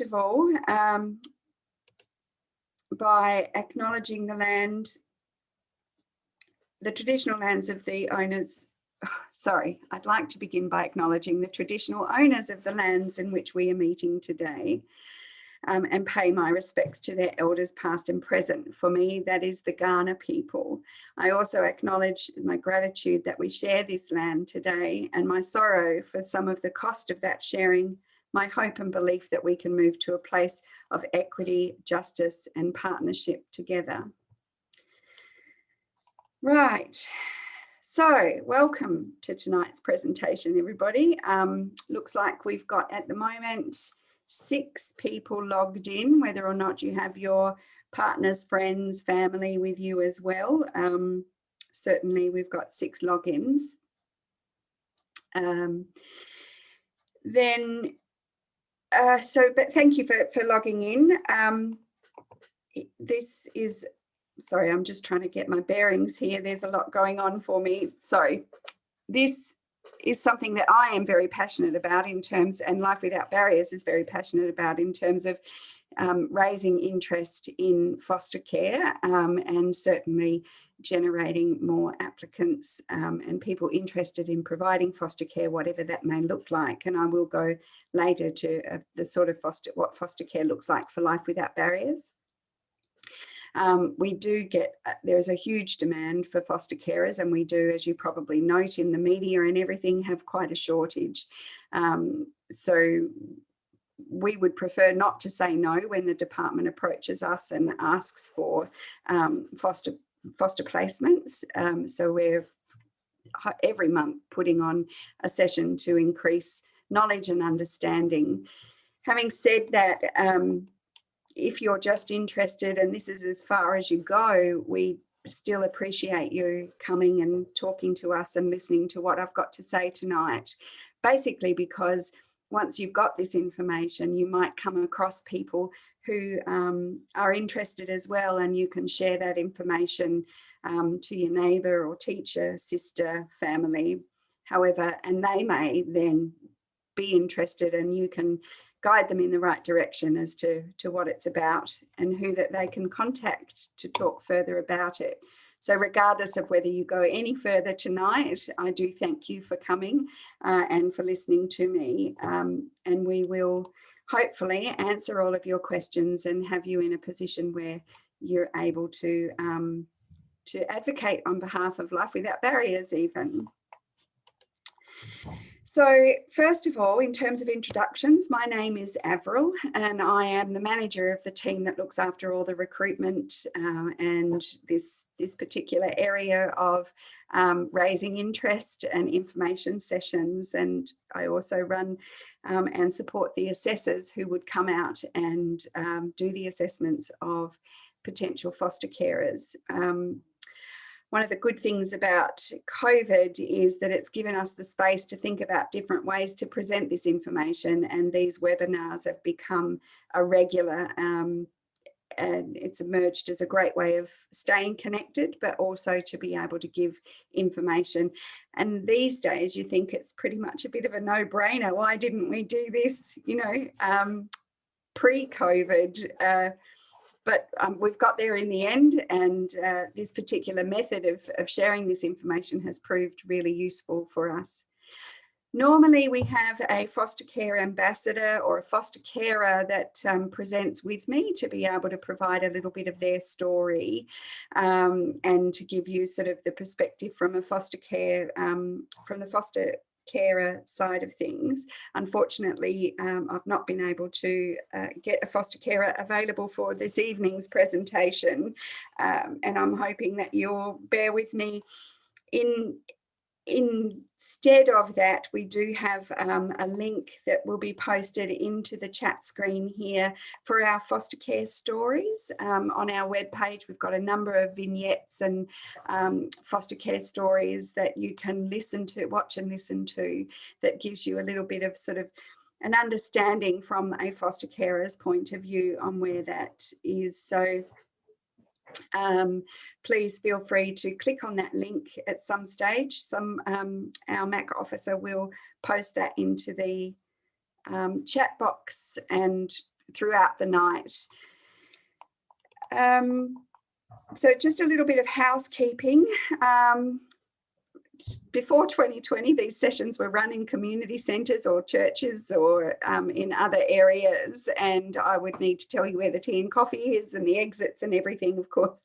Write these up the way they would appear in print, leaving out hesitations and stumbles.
of all, by acknowledging the land, the traditional lands of the owners. Sorry, I'd like to begin by acknowledging the traditional owners of the lands in which we are meeting today, and pay my respects to their elders past and present. For me, that is the Kaurna people. I also acknowledge my gratitude that we share this land today, and my sorrow for some of the cost of that sharing, my hope and belief that we can move to a place of equity, justice, and partnership together. Right. So welcome to tonight's presentation, everybody. Looks like we've got at the moment 6 people logged in, whether or not you have your partners, friends, family with you as well. Certainly we've got 6 logins. But thank you for logging in. This is, sorry, I'm just trying to get my bearings here. There's a lot going on for me. Sorry. This is something that I am very passionate about in terms, and Life Without Barriers is very passionate about in terms of raising interest in foster care, and certainly generating more applicants and people interested in providing foster care, whatever that may look like. And I will go later to the sort of what foster care looks like for Life Without Barriers. We do get, there is a huge demand for foster carers, and we do, as you probably note in the media and everything, have quite a shortage. So we would prefer not to say no when the department approaches us and asks for foster placements. So we're every month putting on a session to increase knowledge and understanding. Having said that, if you're just interested and this is as far as you go, we still appreciate you coming and talking to us and listening to what I've got to say tonight. Basically because once you've got this information, you might come across people who are interested as well, and you can share that information to your neighbour or teacher, sister, family, however, and they may then be interested, and you can guide them in the right direction as to what it's about and who that they can contact to talk further about it. So regardless of whether you go any further tonight, I do thank you for coming and for listening to me. And we will hopefully answer all of your questions and have you in a position where you're able to advocate on behalf of Life Without Barriers even. So first of all, in terms of introductions, my name is Avril, and I am the manager of the team that looks after all the recruitment and this particular area of raising interest and information sessions. And I also run and support the assessors who would come out and do the assessments of potential foster carers. One of the good things about COVID is that it's given us the space to think about different ways to present this information, and these webinars have become a regular, and it's emerged as a great way of staying connected, but also to be able to give information. And these days you think it's pretty much a bit of a no-brainer. Why didn't we do this, pre-COVID? But we've got there in the end, and this particular method of sharing this information has proved really useful for us. Normally we have a foster care ambassador or a foster carer that presents with me to be able to provide a little bit of their story and to give you sort of the perspective from a foster care, from the foster carer side of things. Unfortunately, I've not been able to get a foster carer available for this evening's presentation, and I'm hoping that you'll bear with me. Instead of that, we do have a link that will be posted into the chat screen here for our foster care stories. On our webpage, we've got a number of vignettes and foster care stories that you can watch and listen to, that gives you a little bit of sort of an understanding from a foster carer's point of view on where that is. So please feel free to click on that link at some stage. Our MAC officer will post that into the chat box, and throughout the night. So just a little bit of housekeeping. Before 2020, these sessions were run in community centres or churches or in other areas, and I would need to tell you where the tea and coffee is and the exits and everything. Of course,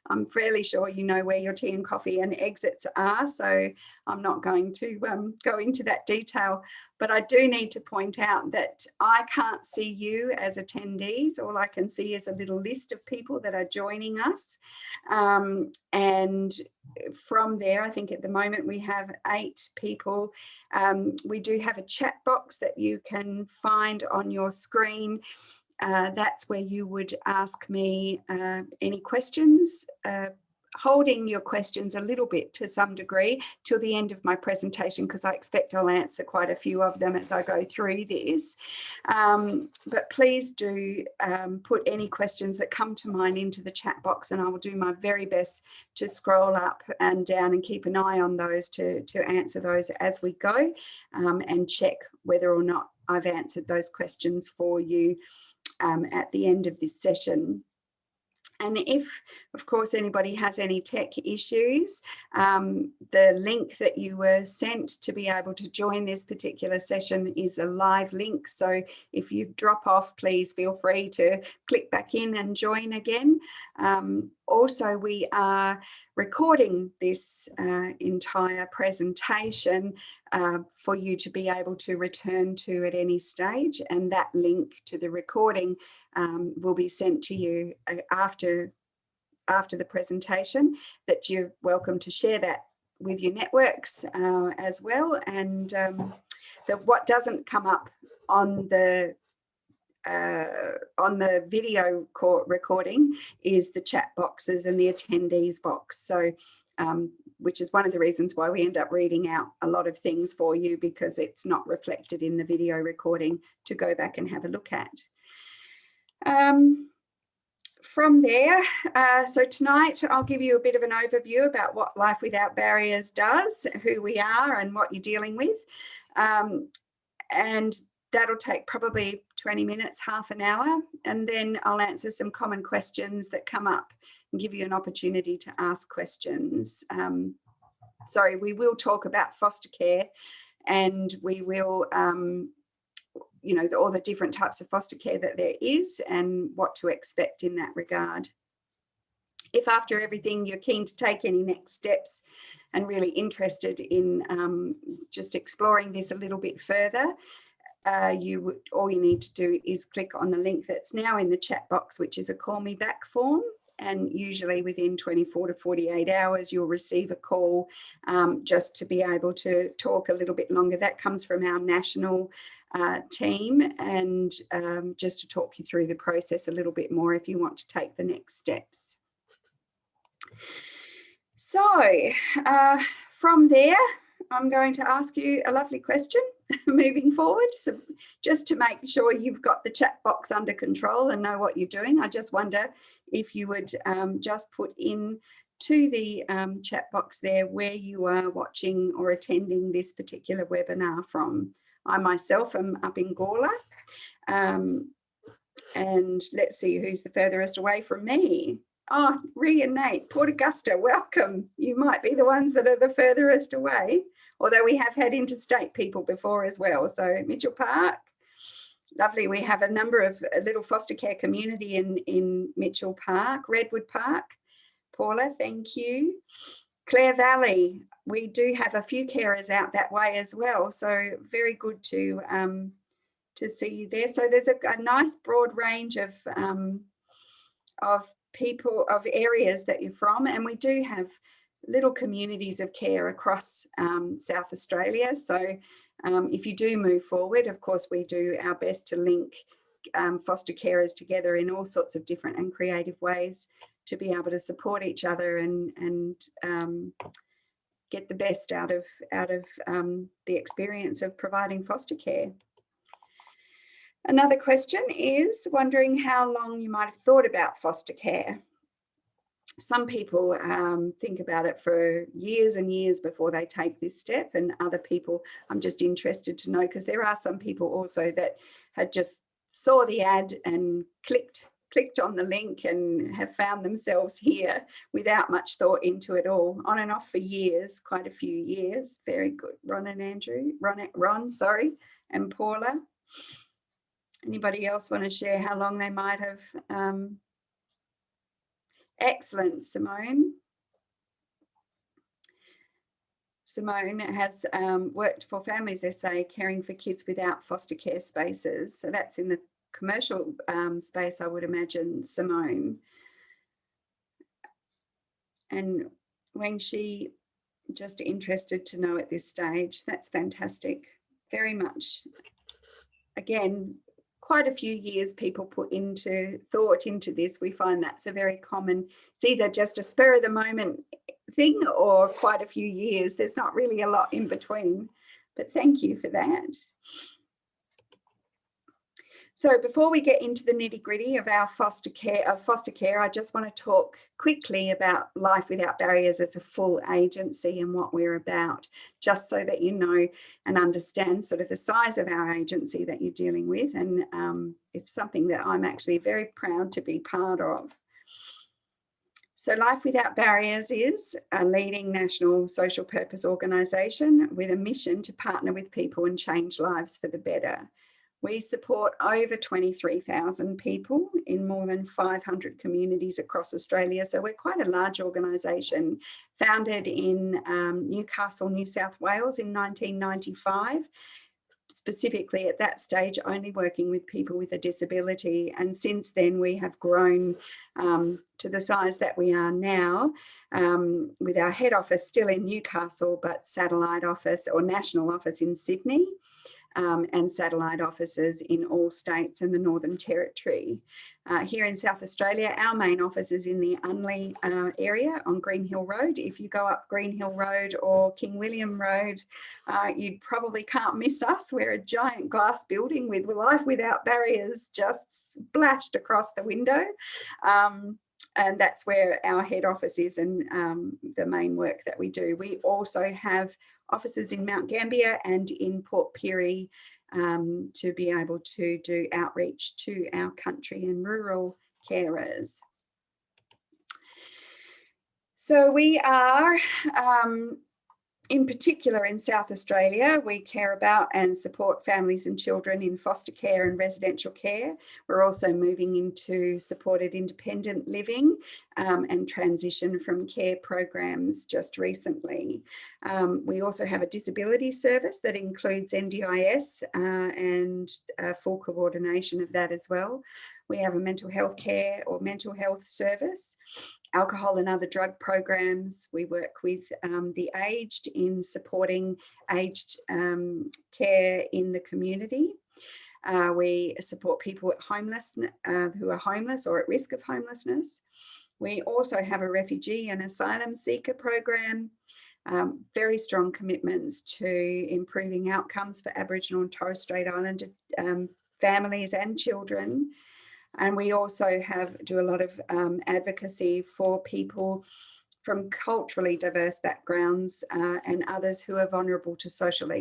I'm fairly sure you know where your tea and coffee and exits are, so I'm not going to go into that detail. But I do need to point out that I can't see you as attendees. All I can see is a little list of people that are joining us. And from there, I think at the moment we have 8 people. We do have a chat box that you can find on your screen. That's where you would ask me any questions, holding your questions a little bit to some degree till the end of my presentation, because I expect I'll answer quite a few of them as I go through this. But please do put any questions that come to mind into the chat box, and I will do my very best to scroll up and down and keep an eye on those to answer those as we go, and check whether or not I've answered those questions for you at the end of this session. And if, of course, anybody has any tech issues, the link that you were sent to be able to join this particular session is a live link. So if you drop off, please feel free to click back in and join again. Also, we are recording this entire presentation for you to be able to return to at any stage, and that link to the recording will be sent to you after the presentation, that you're welcome to share that with your networks as well. And what doesn't come up on the video recording is the chat boxes and the attendees box. So which is one of the reasons why we end up reading out a lot of things for you, because it's not reflected in the video recording to go back and have a look at. From there, so tonight I'll give you a bit of an overview about what Life Without Barriers does, who we are and what you're dealing with. And that'll take probably 20 minutes, half an hour, and then I'll answer some common questions that come up and give you an opportunity to ask questions. Sorry, we will talk about foster care, and we will you know, all the different types of foster care that there is and what to expect in that regard. If after everything you're keen to take any next steps and really interested in just exploring this a little bit further, all you need to do is click on the link that's now in the chat box, which is a call me back form. And usually within 24 to 48 hours, you'll receive a call just to be able to talk a little bit longer. That comes from our national team, and just to talk you through the process a little bit more if you want to take the next steps. So from there, I'm going to ask you a lovely question moving forward. So just to make sure you've got the chat box under control and know what you're doing, I just wonder if you would just put in to the chat box there where you are watching or attending this particular webinar from. I myself am up in Gawler, and let's see who's the furthest away from me. Oh, Ree and Nate, Port Augusta, welcome. You might be the ones that are the furthest away, although we have had interstate people before as well. So Mitchell Park, lovely. We have a number of a little foster care community in Mitchell Park, Redwood Park. Paula, thank you. Clare Valley, we do have a few carers out that way as well. So very good to see you there. So there's a nice broad range of people, of areas that you're from, and we do have little communities of care across South Australia. So if you do move forward, of course, we do our best to link foster carers together in all sorts of different and creative ways to be able to support each other and get the best out of the experience of providing foster care. Another question is wondering how long you might have thought about foster care. Some people think about it for years and years before they take this step, and other people, I'm just interested to know, because there are some people also that had just saw the ad and clicked on the link and have found themselves here without much thought into it all, on and off for years, quite a few years. Very good. Ron and Andrew, Ron, sorry, and Paula. Anybody else want to share how long they might have? Excellent, Simone. Simone has worked for Families SA, caring for kids without foster care spaces. So that's in the commercial space, I would imagine, Simone. And Wangshi, just interested to know at this stage. That's fantastic. Very much. Again, quite a few years people put thought into this. We find that's a very common, it's either just a spur of the moment thing or quite a few years. There's not really a lot in between, but thank you for that. So before we get into the nitty-gritty of our foster care, I just want to talk quickly about Life Without Barriers as a full agency and what we're about, just so that you know and understand sort of the size of our agency that you're dealing with. And it's something that I'm actually very proud to be part of. So Life Without Barriers is a leading national social purpose organisation with a mission to partner with people and change lives for the better. We support over 23,000 people in more than 500 communities across Australia. So we're quite a large organisation, founded in Newcastle, New South Wales in 1995. Specifically at that stage, only working with people with a disability. And since then, we have grown to the size that we are now, with our head office still in Newcastle, but satellite office or national office in Sydney. And satellite offices in all states and the Northern Territory. Here in South Australia, our main office is in the Unley area on Green Hill Road. If you go up Green Hill Road or King William Road, you probably can't miss us. We're a giant glass building with Life Without Barriers just splashed across the window. And that's where our head office is and the main work that we do. We also have offices in Mount Gambier and in Port Pirie to be able to do outreach to our country and rural carers. So we are, in particular in South Australia, we care about and support families and children in foster care and residential care. We're also moving into supported independent living and transition from care programs just recently. We also have a disability service that includes NDIS and full coordination of that as well. We have a mental health care or mental health service, alcohol and other drug programs. We work with the aged in supporting aged care in the community. We support people who are homeless or at risk of homelessness. We also have a refugee and asylum seeker program. Very strong commitments to improving outcomes for Aboriginal and Torres Strait Islander families and children. And we also do a lot of advocacy for people from culturally diverse backgrounds and others who are vulnerable to social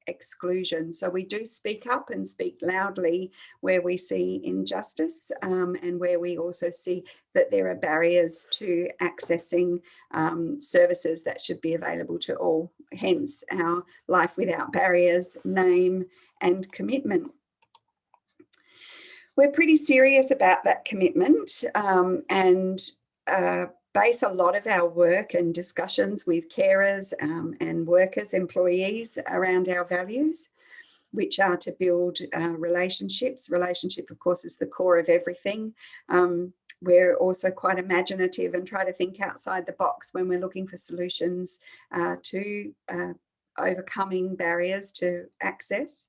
exclusion. So we do speak up and speak loudly where we see injustice and where we also see that there are barriers to accessing services that should be available to all, hence our Life Without Barriers name and commitment. We're pretty serious about that commitment and base a lot of our work and discussions with carers and workers, employees around our values, which are to build relationships. Relationship, of course, is the core of everything. We're also quite imaginative and try to think outside the box when we're looking for solutions to overcoming barriers to access.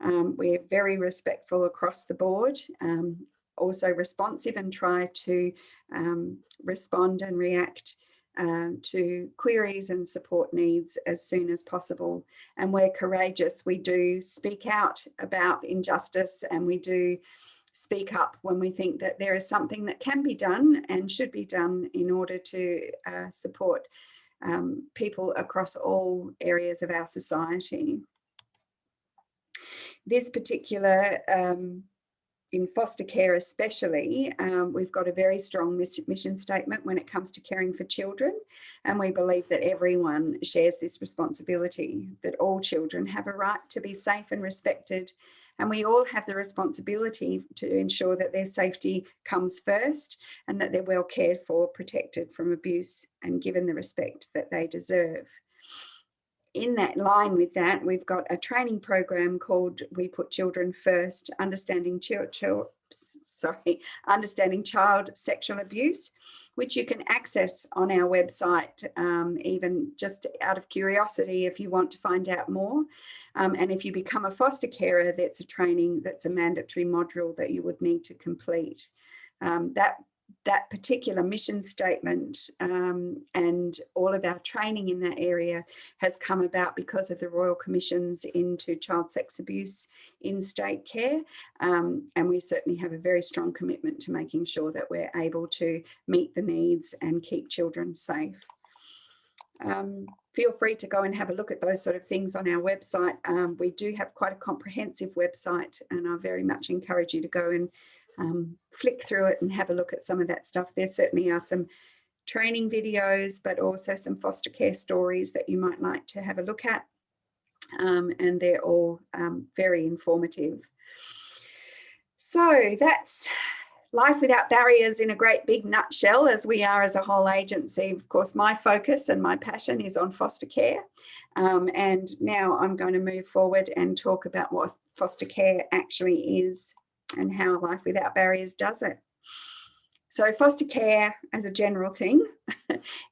We're very respectful across the board, also responsive and try to respond and react to queries and support needs as soon as possible. And we're courageous. We do speak out about injustice and we do speak up when we think that there is something that can be done and should be done in order to support people across all areas of our society. This particular in foster care especially, we've got a very strong mission statement when it comes to caring for children, and we believe that everyone shares this responsibility, that all children have a right to be safe and respected, and we all have the responsibility to ensure that their safety comes first and that they're well cared for, protected from abuse, and given the respect that they deserve. In that line with that, we've got a training program called We Put Children First, Understanding Child Sexual Abuse, which you can access on our website, even just out of curiosity if you want to find out more. And if you become a foster carer, that's a training, that's a mandatory module that you would need to complete. That particular mission statement and all of our training in that area has come about because of the Royal Commissions into child sex abuse in state care, and we certainly have a very strong commitment to making sure that we're able to meet the needs and keep children safe. Feel free to go and have a look at those sort of things on our website. We do have quite a comprehensive website, and I very much encourage you to go and flick through it and have a look at some of that stuff. There certainly are some training videos, but also some foster care stories that you might like to have a look at, and they're all very informative. So that's Life Without Barriers in a great big nutshell, as we are as a whole agency. Of course, my focus and my passion is on foster care, and now I'm going to move forward and talk about what foster care actually is and how Life Without Barriers does it. So foster care, as a general thing,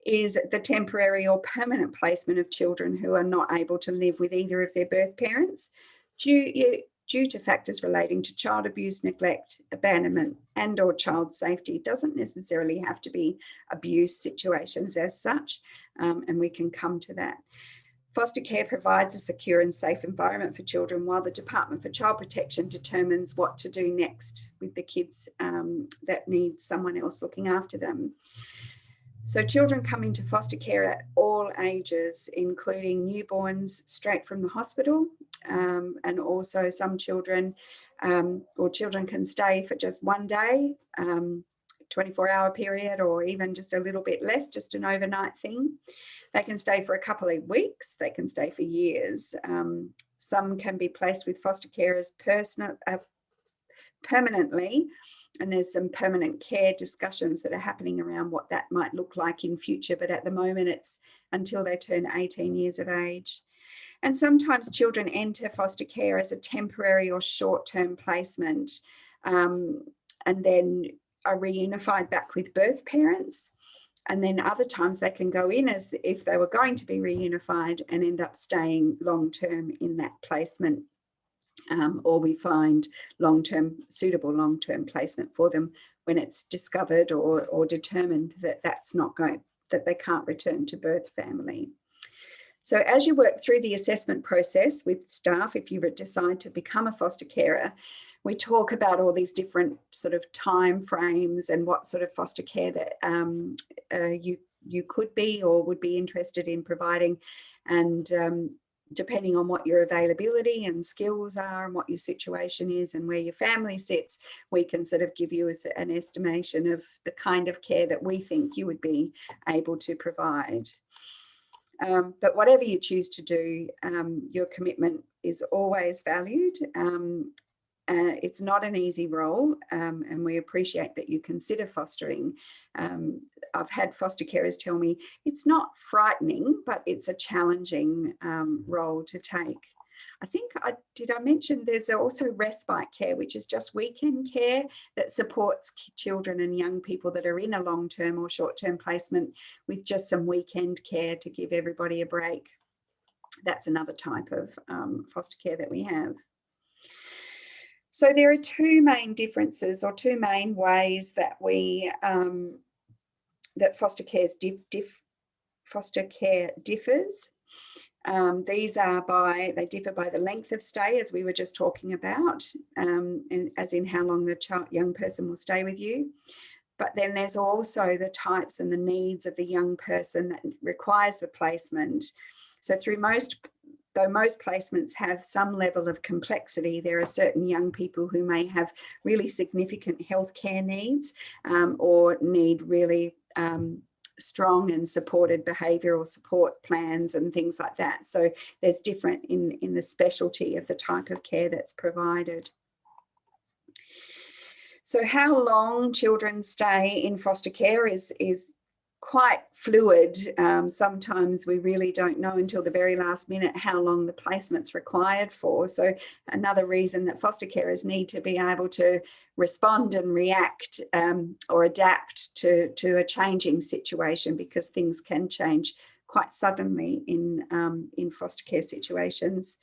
is the temporary or permanent placement of children who are not able to live with either of their birth parents due to factors relating to child abuse, neglect, abandonment, and or child safety. It doesn't necessarily have to be abuse situations as such, and we can come to that. Foster care provides a secure and safe environment for children, while the Department for Child Protection determines what to do next with the kids that need someone else looking after them. So children come into foster care at all ages, including newborns straight from the hospital, and also some children children can stay for just one day, 24-hour period, or even just a little bit less, just an overnight thing. They can stay for a couple of weeks, they can stay for years. Some can be placed with foster carers permanently, and there's some permanent care discussions that are happening around what that might look like in future, but at the moment it's until they turn 18 years of age. And sometimes children enter foster care as a temporary or short-term placement, and then are reunified back with birth parents. And then other times they can go in as if they were going to be reunified and end up staying long-term in that placement, or we find suitable long-term placement for them when it's discovered or determined that that they can't return to birth family. So as you work through the assessment process with staff, if you decide to become a foster carer, we talk about all these different sort of time frames and what sort of foster care that you could be or would be interested in providing, and depending on what your availability and skills are and what your situation is and where your family sits, we can sort of give you an estimation of the kind of care that we think you would be able to provide. But whatever you choose to do, your commitment is always valued. It's not an easy role, and we appreciate that you consider fostering. I've had foster carers tell me it's not frightening, but it's a challenging role to take. I think I mention there's also respite care, which is just weekend care that supports children and young people that are in a long-term or short-term placement with just some weekend care to give everybody a break. That's another type of foster care that we have. So there are two main differences, or two main ways that we that foster care differs. These are they differ by the length of stay, as we were just talking about, and as in how long the young person will stay with you. But then there's also the types and the needs of the young person that requires the placement. So through most though most placements have some level of complexity, there are certain young people who may have really significant healthcare needs, or need really strong and supported behavioural support plans and things like that. So there's different in the specialty of the type of care that's provided. So how long children stay in foster care is quite fluid. Sometimes we really don't know until the very last minute how long the placement's required for. So another reason that foster carers need to be able to respond and react, or adapt to a changing situation, because things can change quite suddenly in foster care situations.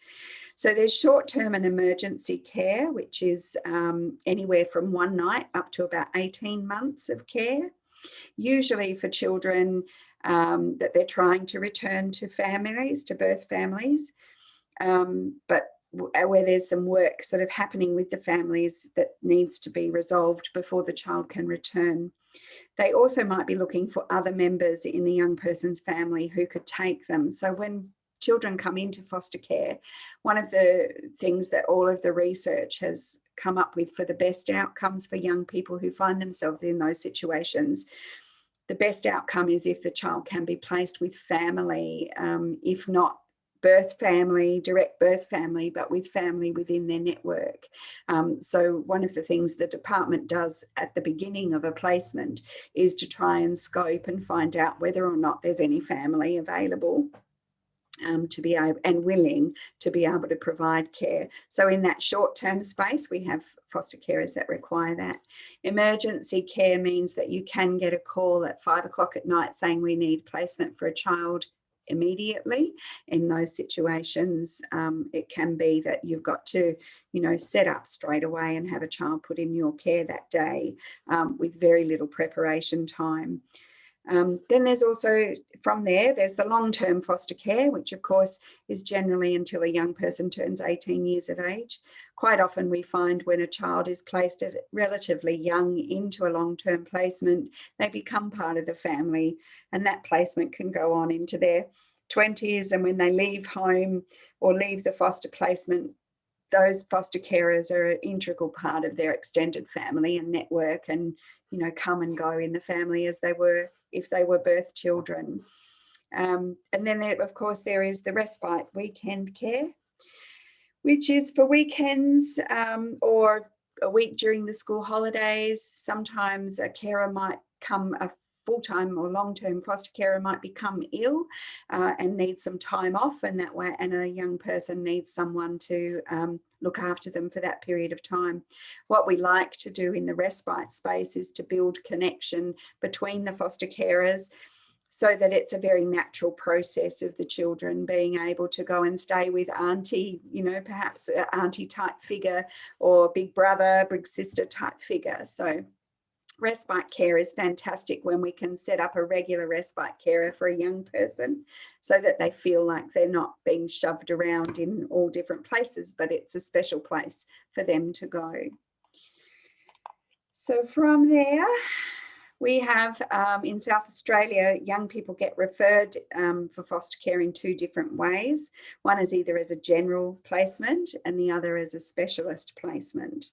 So there's short-term and emergency care, which is anywhere from 1 night up to about 18 months of care, usually for children that they're trying to return to families, to birth families, but where there's some work sort of happening with the families that needs to be resolved before the child can return. They also might be looking for other members in the young person's family who could take them. So when children come into foster care, one of the things that all of the research has come up with for the best outcomes for young people who find themselves in those situations, the best outcome is if the child can be placed with family, if not birth family, direct birth family, but with family within their network. So one of the things the department does at the beginning of a placement is to try and scope and find out whether or not there's any family available to be able and willing to be able to provide care. So in that short-term space, we have foster carers that require that. Emergency care means that you can get a call at 5 o'clock at night saying we need placement for a child immediately. In those situations, it can be that you've got to, set up straight away and have a child put in your care that day, with very little preparation time. Then there's also, from there's the long-term foster care, which of course is generally until a young person turns 18 years of age. Quite often we find when a child is placed at relatively young into a long-term placement, they become part of the family, and that placement can go on into their 20s, and when they leave home or leave the foster placement, those foster carers are an integral part of their extended family and network, and come and go in the family as they were if they were birth children. And then of course there is the respite weekend care, which is for weekends or a week during the school holidays. Sometimes a carer might a full-time or long-term foster carer might become ill and need some time off, and that way, and a young person needs someone to look after them for that period of time. What we like to do in the respite space is to build connection between the foster carers, so that it's a very natural process of the children being able to go and stay with auntie, perhaps an auntie type figure, or big brother, big sister type figure. So respite care is fantastic when we can set up a regular respite carer for a young person, so that they feel like they're not being shoved around in all different places, but it's a special place for them to go. So from there, we have in South Australia, young people get referred for foster care in 2 different ways. One is either as a general placement and the other as a specialist placement.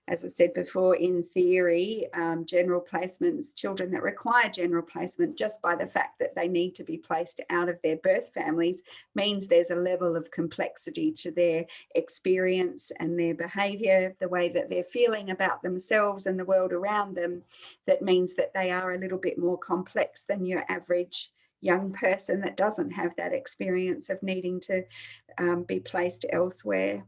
As I said before, in theory, general placements, children that require general placement, just by the fact that they need to be placed out of their birth families, means there's a level of complexity to their experience and their behaviour, the way that they're feeling about themselves and the world around them, that means that they are a little bit more complex than your average young person that doesn't have that experience of needing to be placed elsewhere.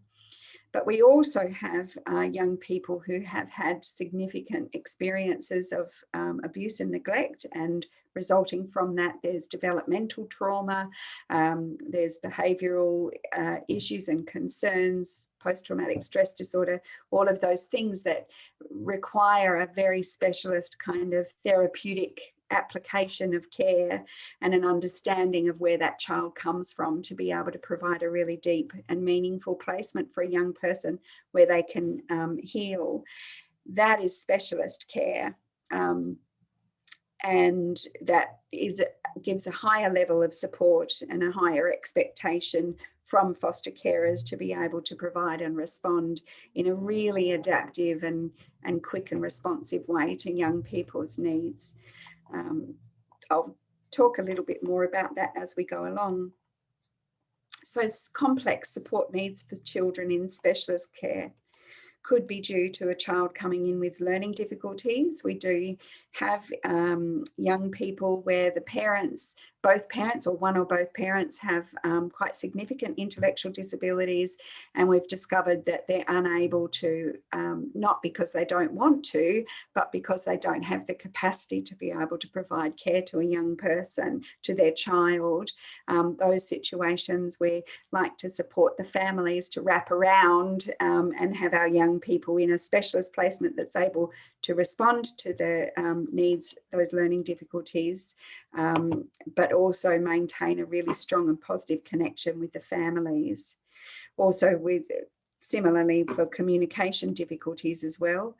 But we also have young people who have had significant experiences of abuse and neglect, and resulting from that, there's developmental trauma, there's behavioural issues and concerns, post-traumatic stress disorder, all of those things that require a very specialist kind of therapeutic application of care and an understanding of where that child comes from, to be able to provide a really deep and meaningful placement for a young person where they can heal. That is specialist care, and that gives a higher level of support and a higher expectation from foster carers to be able to provide and respond in a really adaptive and quick and responsive way to young people's needs. I'll talk a little bit more about that as we go along. So it's complex support needs for children in specialist care could be due to a child coming in with learning difficulties. We do have young people where the parents, both parents or one or both parents, have quite significant intellectual disabilities, and we've discovered that they're unable to, not because they don't want to, but because they don't have the capacity to be able to provide care to a young person, to their child. Those situations we like to support the families to wrap around and have our young people in a specialist placement that's able to respond to the needs, those learning difficulties, but also maintain a really strong and positive connection with the families. Also similarly for communication difficulties as well,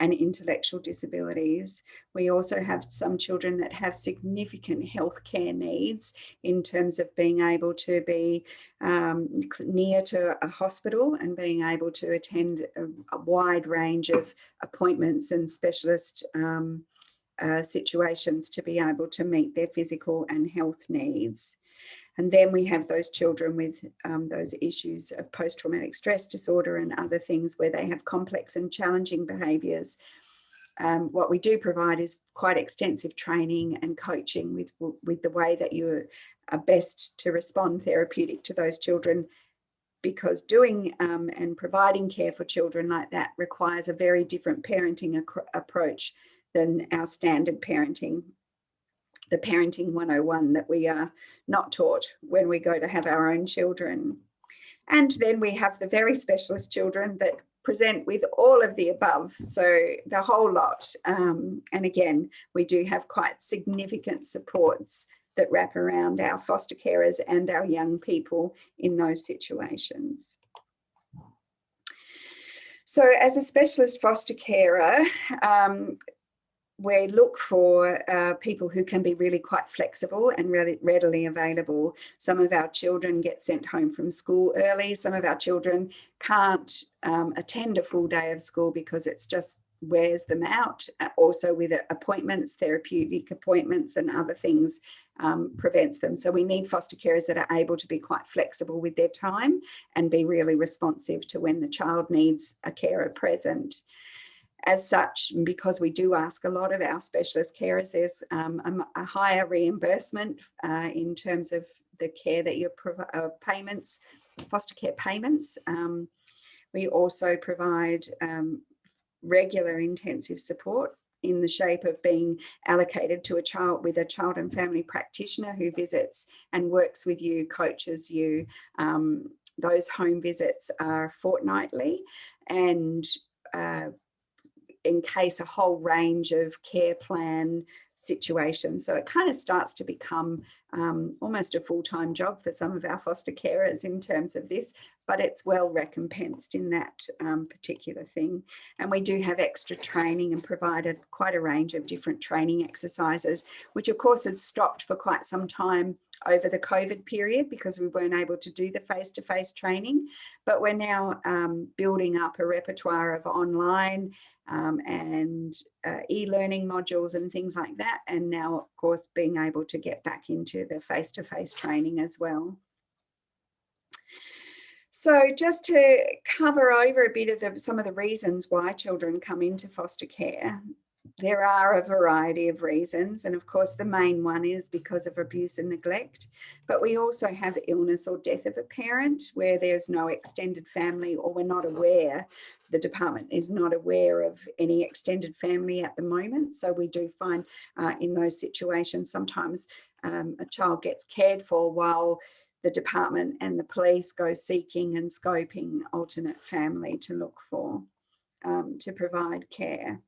and intellectual disabilities. We also have some children that have significant healthcare needs in terms of being able to be near to a hospital and being able to attend a wide range of appointments and specialist situations to be able to meet their physical and health needs. And then we have those children with those issues of post-traumatic stress disorder and other things where they have complex and challenging behaviours. What we do provide is quite extensive training and coaching with the way that you are best to respond therapeutic to those children, because doing and providing care for children like that requires a very different parenting approach than our standard parenting. The parenting 101 that we are not taught when we go to have our own children. And then we have the very specialist children that present with all of the above, so the whole lot. And again, we do have quite significant supports that wrap around our foster carers and our young people in those situations. So as a specialist foster carer, we look for people who can be really quite flexible and really readily available. Some of our children get sent home from school early. Some of our children can't attend a full day of school because it's just wears them out. Also with appointments, therapeutic appointments and other things prevents them. So we need foster carers that are able to be quite flexible with their time and be really responsive to when the child needs a carer present. As such, because we do ask a lot of our specialist carers, there's a higher reimbursement in terms of the care that you provide, payments, foster care payments. We also provide regular intensive support in the shape of being allocated to a child with a child and family practitioner who visits and works with you, coaches you. Those home visits are fortnightly and encase a whole range of care plan situations. So it kind of starts to become almost a full-time job for some of our foster carers in terms of this, but it's well recompensed in that particular thing. And we do have extra training and provided quite a range of different training exercises, which of course has stopped for quite some time over the COVID period because we weren't able to do the face-to-face training, but we're now building up a repertoire of online and e-learning modules and things like that, and now of course being able to get back into the face-to-face training as well. So just to cover over a bit of some of the reasons why children come into foster care, there are a variety of reasons, and of course the main one is because of abuse and neglect, but we also have illness or death of a parent where there's no extended family, or we're not aware, the department is not aware of any extended family at the moment. So we do find in those situations sometimes a child gets cared for while the department and the police go seeking and scoping alternate family to look for, to provide care.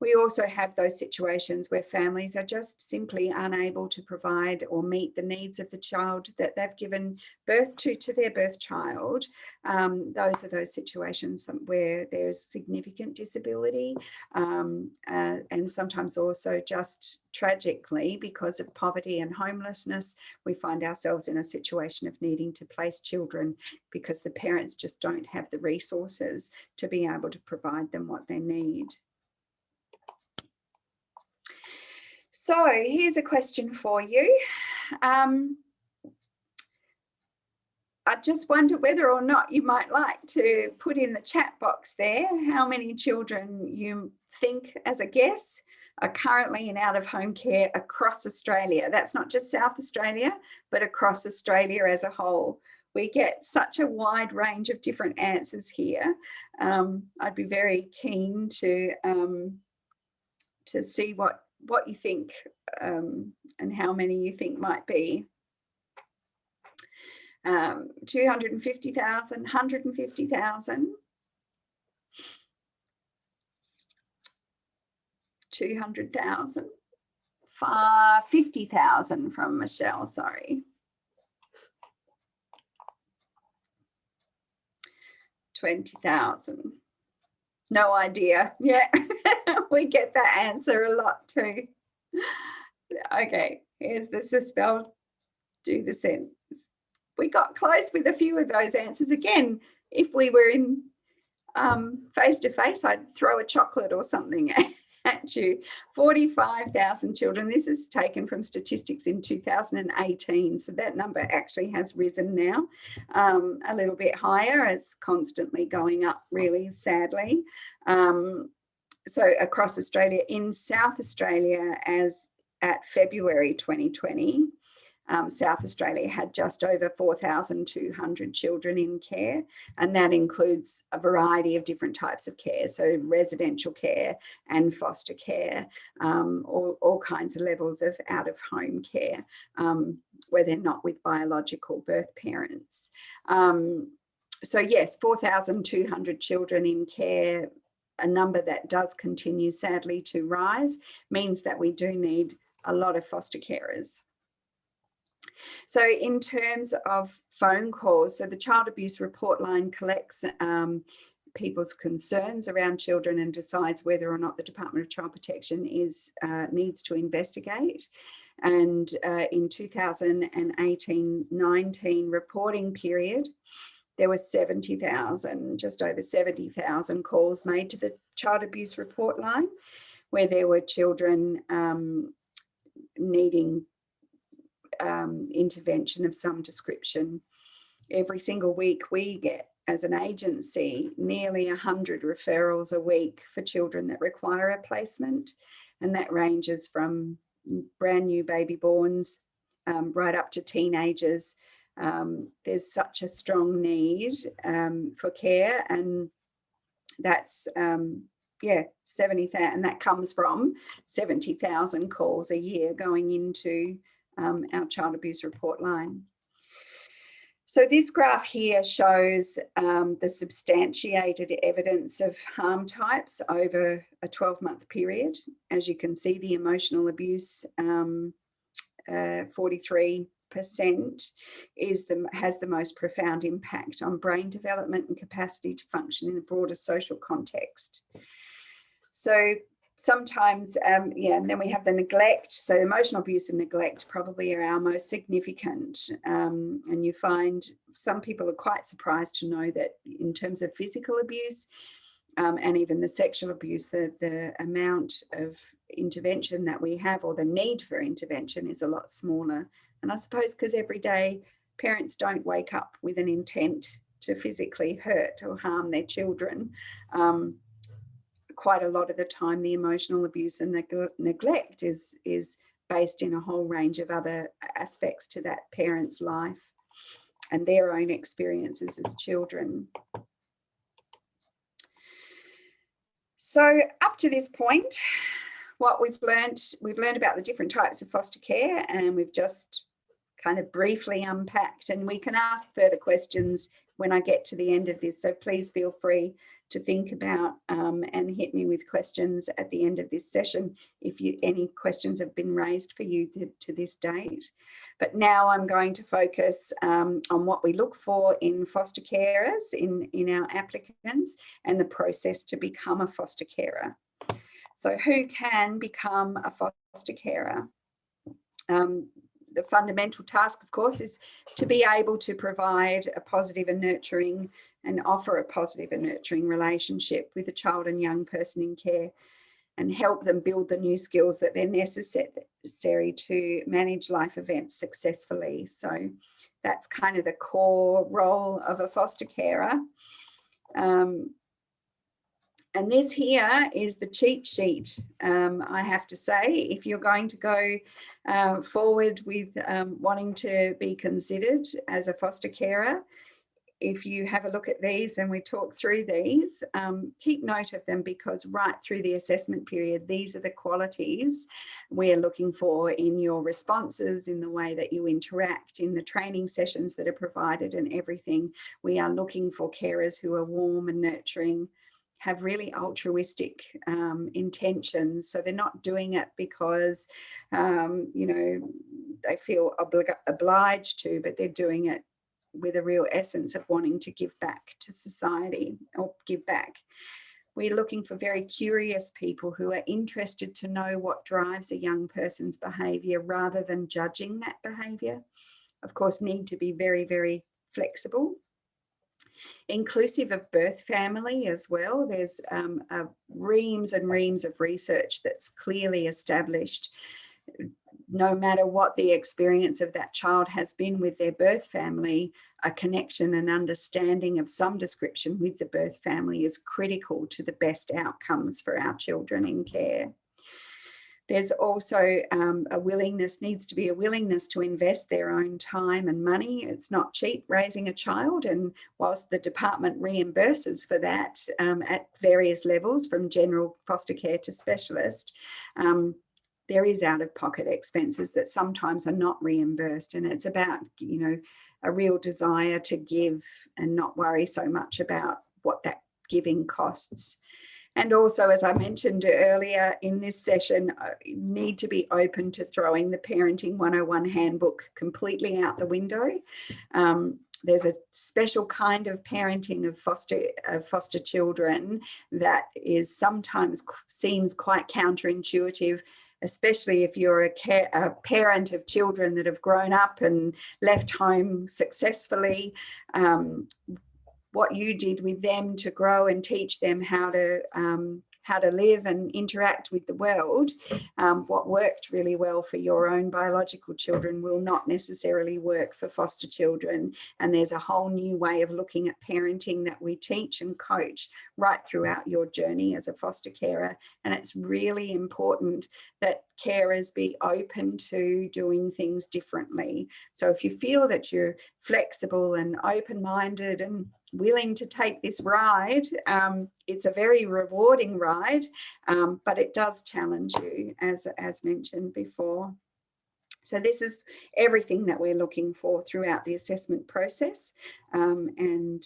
We also have those situations where families are just simply unable to provide or meet the needs of the child that they've given birth to their birth child. Those are those situations where there's significant disability, and sometimes also just tragically, because of poverty and homelessness, we find ourselves in a situation of needing to place children because the parents just don't have the resources to be able to provide them what they need. So here's a question for you. I just wonder whether or not you might like to put in the chat box there how many children you think, as a guess, are currently in out-of-home care across Australia. That's not just South Australia, but across Australia as a whole. We get such a wide range of different answers here. I'd be very keen to see what you think, and how many you think might be. 250,000, 150,000, 200,000, 50,000 from Michelle, sorry. 20,000. No idea. Yeah, we get that answer a lot too. Okay, here's the spell, do the sentence. We got close with a few of those answers. Again, if we were in face-to-face, I'd throw a chocolate or something at you. 45,000 children. This is taken from statistics in 2018, so that number actually has risen now a little bit higher. It's constantly going up, really, sadly. So across Australia, in South Australia, as at February 2020, South Australia had just over 4,200 children in care, and that includes a variety of different types of care, so residential care and foster care, all kinds of levels of out-of-home care, where they're not with biological birth parents. So yes, 4,200 children in care, a number that does continue sadly to rise, means that we do need a lot of foster carers. So in terms of phone calls, so the Child Abuse Report Line collects people's concerns around children and decides whether or not the Department of Child Protection needs to investigate. And in 2018-19 reporting period, there were 70,000, just over 70,000 calls made to the Child Abuse Report Line, where there were children needing intervention of some description. Every single week we get, as an agency, nearly 100 referrals a week for children that require a placement, and that ranges from brand new baby borns right up to teenagers. There's such a strong need for care, and that's 70,000, and that comes from 70,000 calls a year going into our Child Abuse Report Line. So this graph here shows the substantiated evidence of harm types over a 12-month period. As you can see, the emotional abuse, 43%, has the most profound impact on brain development and capacity to function in a broader social context. So sometimes, and then we have the neglect. So emotional abuse and neglect probably are our most significant. And you find some people are quite surprised to know that in terms of physical abuse and even the sexual abuse, the amount of intervention that we have, or the need for intervention, is a lot smaller. And I suppose because every day parents don't wake up with an intent to physically hurt or harm their children. Quite a lot of the time, the emotional abuse and neglect is based in a whole range of other aspects to that parent's life and their own experiences as children. So up to this point, what we've learned about the different types of foster care, and we've just kind of briefly unpacked, and we can ask further questions when I get to the end of this, so please feel free to think about, and hit me with questions at the end of this session if any questions have been raised for you to this date. But now I'm going to focus on what we look for in foster carers, in our applicants, and the process to become a foster carer. So who can become a foster carer? The fundamental task, of course, is to be able to provide a positive and nurturing and offer a positive and nurturing relationship with a child and young person in care, and help them build the new skills that they're necessary to manage life events successfully. So that's kind of the core role of a foster carer. And this here is the cheat sheet, I have to say, if you're going to go forward with wanting to be considered as a foster carer. If you have a look at these and we talk through these, keep note of them, because right through the assessment period, these are the qualities we're looking for in your responses, in the way that you interact, in the training sessions that are provided and everything. We are looking for carers who are warm and nurturing, have really altruistic intentions. So they're not doing it because, you know, they feel obliged to, but they're doing it with a real essence of wanting to give back to society, or give back. We're looking for very curious people who are interested to know what drives a young person's behaviour rather than judging that behaviour. Of course, need to be very, very flexible. Inclusive of birth family as well. There's reams and reams of research that's clearly established, no matter what the experience of that child has been with their birth family, a connection and understanding of some description with the birth family is critical to the best outcomes for our children in care. There's also a willingness, needs to be a willingness to invest their own time and money. It's not cheap raising a child, and whilst the department reimburses for that at various levels, from general foster care to specialist, there is out-of-pocket expenses that sometimes are not reimbursed, and it's about, you know, a real desire to give and not worry so much about what that giving costs. And also, as I mentioned earlier in this session, need to be open to throwing the Parenting 101 handbook completely out the window. There's a special kind of parenting of foster children that is sometimes seems quite counterintuitive, especially if you're a parent of children that have grown up and left home successfully. What you did with them to grow and teach them how to live and interact with the world, what worked really well for your own biological children will not necessarily work for foster children. And there's a whole new way of looking at parenting that we teach and coach right throughout your journey as a foster carer. And it's really important that carers be open to doing things differently. So if you feel that you're flexible and open-minded and willing to take this ride, it's a very rewarding ride, but it does challenge you, as mentioned before. So this is everything that we're looking for throughout the assessment process, and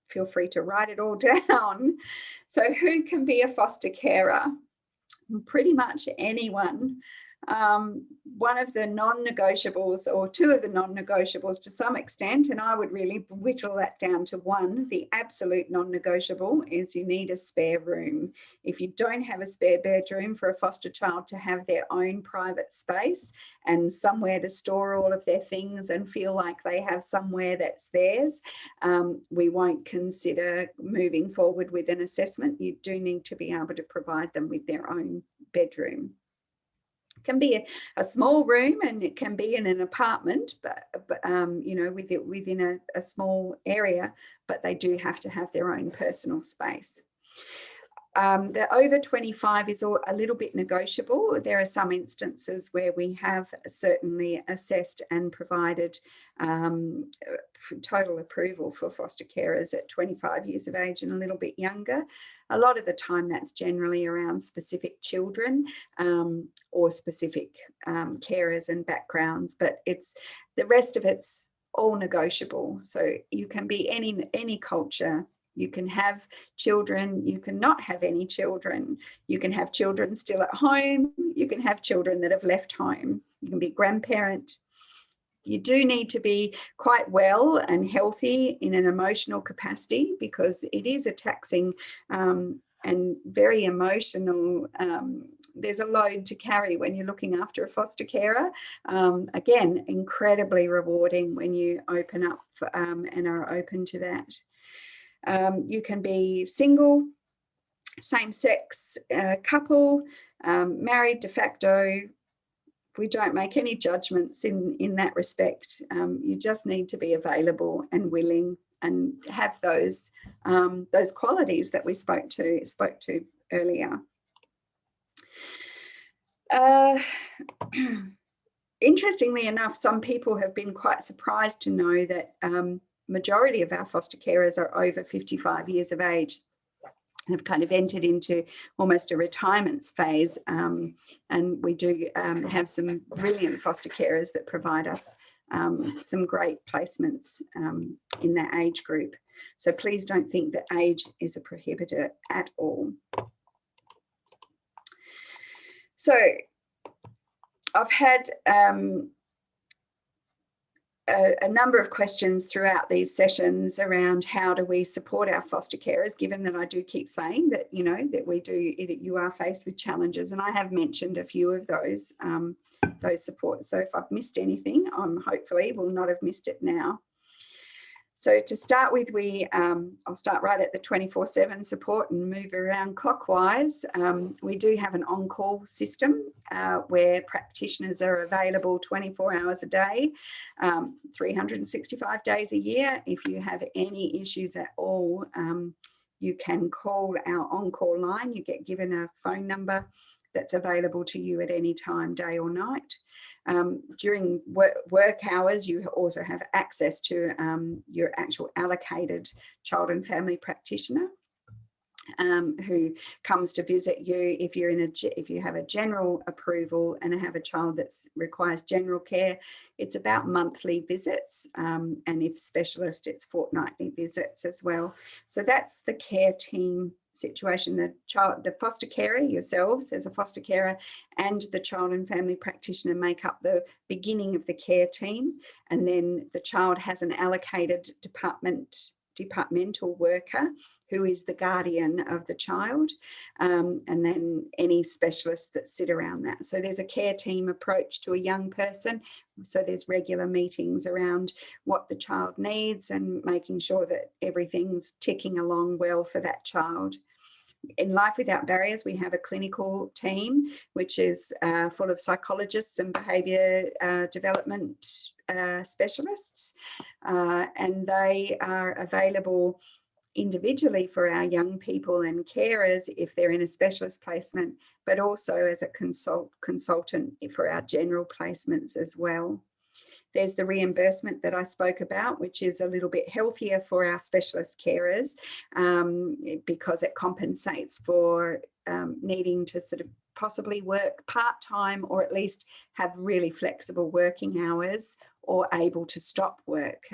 feel free to write it all down. So who can be a foster carer? Pretty much anyone. One of the non-negotiables, or two of the non-negotiables to some extent, and I would really whittle that down to one, the absolute non-negotiable is you need a spare room. If you don't have a spare bedroom for a foster child to have their own private space and somewhere to store all of their things and feel like they have somewhere that's theirs, we won't consider moving forward with an assessment. You do need to be able to provide them with their own bedroom. It can be a small room, and it can be in an apartment, but you know, within a small area, but they do have to have their own personal space. The over 25 is a little bit negotiable. There are some instances where we have certainly assessed and provided total approval for foster carers at 25 years of age and a little bit younger. A lot of the time that's generally around specific children or specific carers and backgrounds, but it's the rest of it's all negotiable. So you can be any culture, You can have children, you can not have any children. You can have children still at home. You can have children that have left home. You can be grandparent. You do need to be quite well and healthy in an emotional capacity, because it is a taxing and very emotional. There's a load to carry when you're looking after a foster carer. Again, incredibly rewarding when you open up and are open to that. You can be single, same-sex couple, married de facto. We don't make any judgments in that respect. You just need to be available and willing and have those qualities that we spoke to earlier. Interestingly enough, some people have been quite surprised to know that majority of our foster carers are over 55 years of age, have kind of entered into almost a retirement phase, and we do have some brilliant foster carers that provide us some great placements in that age group. So please don't think that age is a prohibitor at all. So I've had a number of questions throughout these sessions around how do we support our foster carers, given that I do keep saying that, you know, that we do, you are faced with challenges, and I have mentioned a few of those supports. So if I've missed anything, hopefully will not have missed it now. So to start with, I'll start right at the 24/7 support and move around clockwise. We do have an on-call system where practitioners are available 24 hours a day, 365 days a year. If you have any issues at all, you can call our on-call line. You get given a phone number that's available to you at any time, day or night. During work hours, you also have access to your actual allocated child and family practitioner who comes to visit you if you have a general approval and have a child that requires general care. It's about monthly visits, and if specialist, it's fortnightly visits as well. So that's the care team situation. The foster carer, yourselves as a foster carer, and the child and family practitioner make up the beginning of the care team, and then the child has an allocated departmental worker who is the guardian of the child, and then any specialists that sit around that. So there's a care team approach to a young person. So there's regular meetings around what the child needs and making sure that everything's ticking along well for that child. In Life Without Barriers, we have a clinical team, which is full of psychologists and behaviour development specialists, and they are available individually for our young people and carers if they're in a specialist placement, but also as a consultant for our general placements as well. There's the reimbursement that I spoke about, which is a little bit healthier for our specialist carers because it compensates for needing to sort of possibly work part-time or at least have really flexible working hours, or able to stop work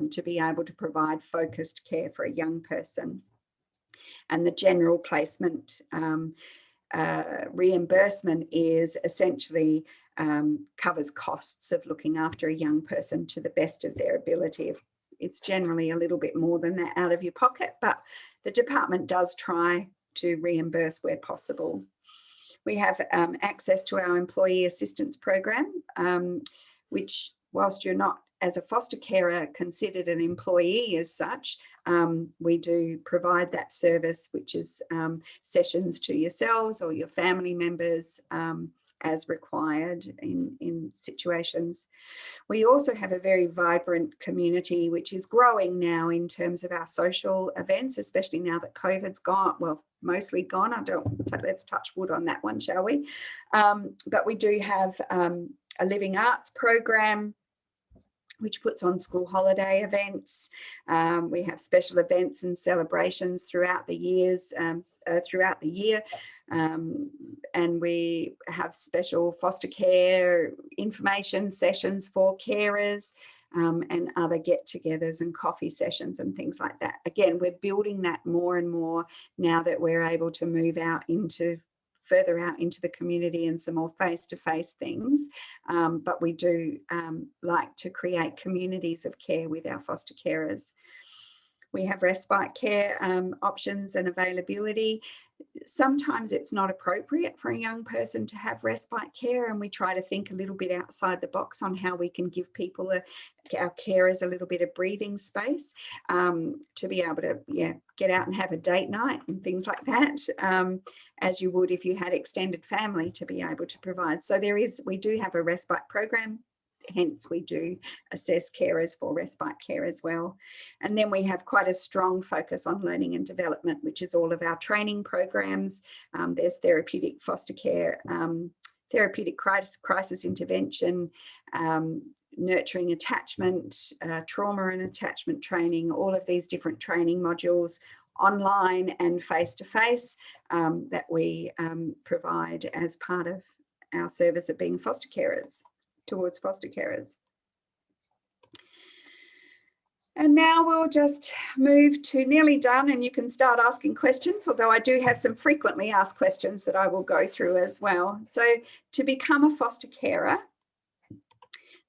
to be able to provide focused care for a young person. And the general placement reimbursement is essentially covers costs of looking after a young person to the best of their ability. It's generally a little bit more than that out of your pocket, but the department does try to reimburse where possible. We have access to our employee assistance program, which, whilst you're not as a foster carer considered an employee as such, we do provide that service, which is sessions to yourselves or your family members as required in situations. We also have a very vibrant community, which is growing now in terms of our social events, especially now that COVID's gone, well, mostly gone. Let's touch wood on that one, shall we? But we do have a living arts program, which puts on school holiday events. We have special events and celebrations throughout the year. And we have special foster care information sessions for carers. and other get-togethers and coffee sessions and things like that. Again, we're building that more and more now that we're able to move out into further out into the community and some more face-to-face things. But we do like to create communities of care with our foster carers. We have respite care options and availability. Sometimes it's not appropriate for a young person to have respite care, and we try to think a little bit outside the box on how we can give people, our carers, a little bit of breathing space to be able to get out and have a date night and things like that, as you would if you had extended family to be able to provide. So we do have a respite program. Hence, we do assess carers for respite care as well. And then we have quite a strong focus on learning and development, which is all of our training programs. There's therapeutic foster care, therapeutic crisis intervention, nurturing attachment, trauma and attachment training, all of these different training modules, online and face-to-face, that we provide as part of our service of being foster carers, towards foster carers. And now we'll just move to nearly done, and you can start asking questions, although I do have some frequently asked questions that I will go through as well. So to become a foster carer,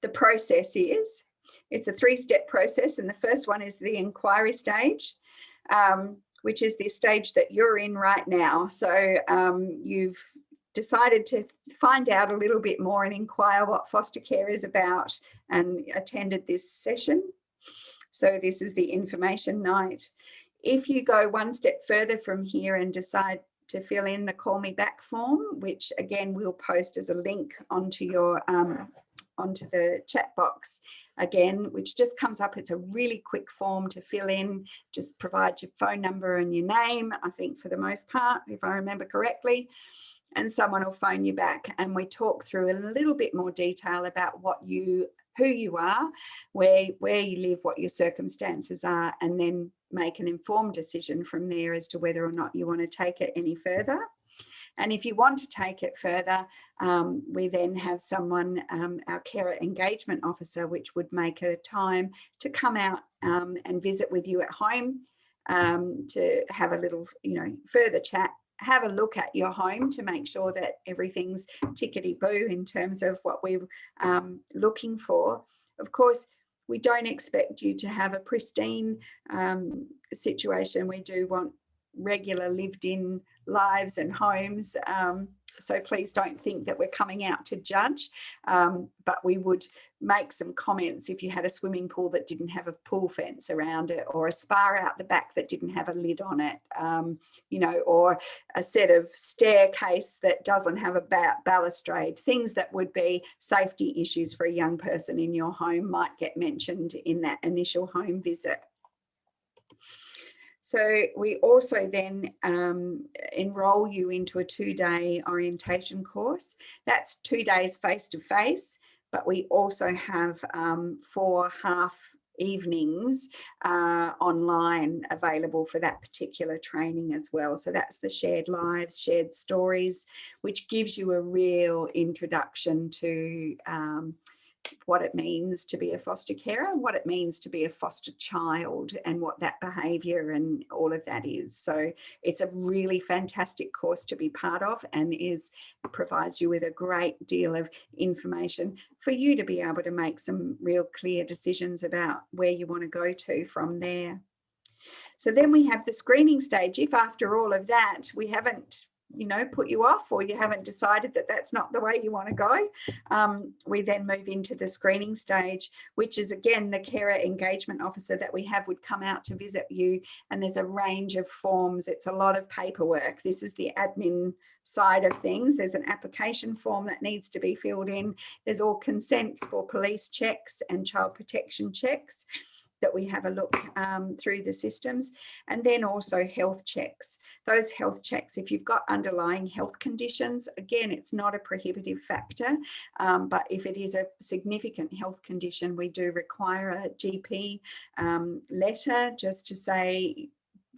the process is, it's a 3-step process, and the first one is the inquiry stage, which is the stage that you're in right now. So you've decided to find out a little bit more and inquire what foster care is about and attended this session. So this is the information night. If you go one step further from here and decide to fill in the Call Me Back form, which again we'll post as a link onto your onto the chat box again, which just comes up. It's a really quick form to fill in. Just provide your phone number and your name, I think, for the most part, if I remember correctly. And someone will phone you back, and we talk through a little bit more detail about who you are, where you live, what your circumstances are, and then make an informed decision from there as to whether or not you want to take it any further. And if you want to take it further, we then have someone, our carer engagement officer, which would make a time to come out and visit with you at home, to have a little, further chat. Have a look at your home to make sure that everything's tickety-boo in terms of what we're looking for. Of course, we don't expect you to have a pristine situation. We do want regular lived-in lives and homes. So please don't think that we're coming out to judge, but we would make some comments if you had a swimming pool that didn't have a pool fence around it, or a spa out the back that didn't have a lid on it, or a set of staircase that doesn't have a balustrade. Things that would be safety issues for a young person in your home might get mentioned in that initial home visit. So we also then enroll you into a 2-day orientation course. That's 2 days face-to-face, but we also have 4 half evenings online available for that particular training as well. So that's the shared lives, shared stories, which gives you a real introduction to what it means to be a foster carer, what it means to be a foster child, and what that behaviour and all of that is. So it's a really fantastic course to be part of, and provides you with a great deal of information for you to be able to make some real clear decisions about where you want to go to from there. So then we have the screening stage. If after all of that we haven't put you off, or you haven't decided that that's not the way you want to go, we then move into the screening stage, which is again the carer engagement officer that we have would come out to visit you, and there's a range of forms. It's a lot of paperwork. This is the admin side of things. There's an application form that needs to be filled in. There's all consents for police checks and child protection checks that we have a look through the systems, and then also health checks. Those health checks, if you've got underlying health conditions, again, it's not a prohibitive factor, but if it is a significant health condition, we do require a GP letter just to say,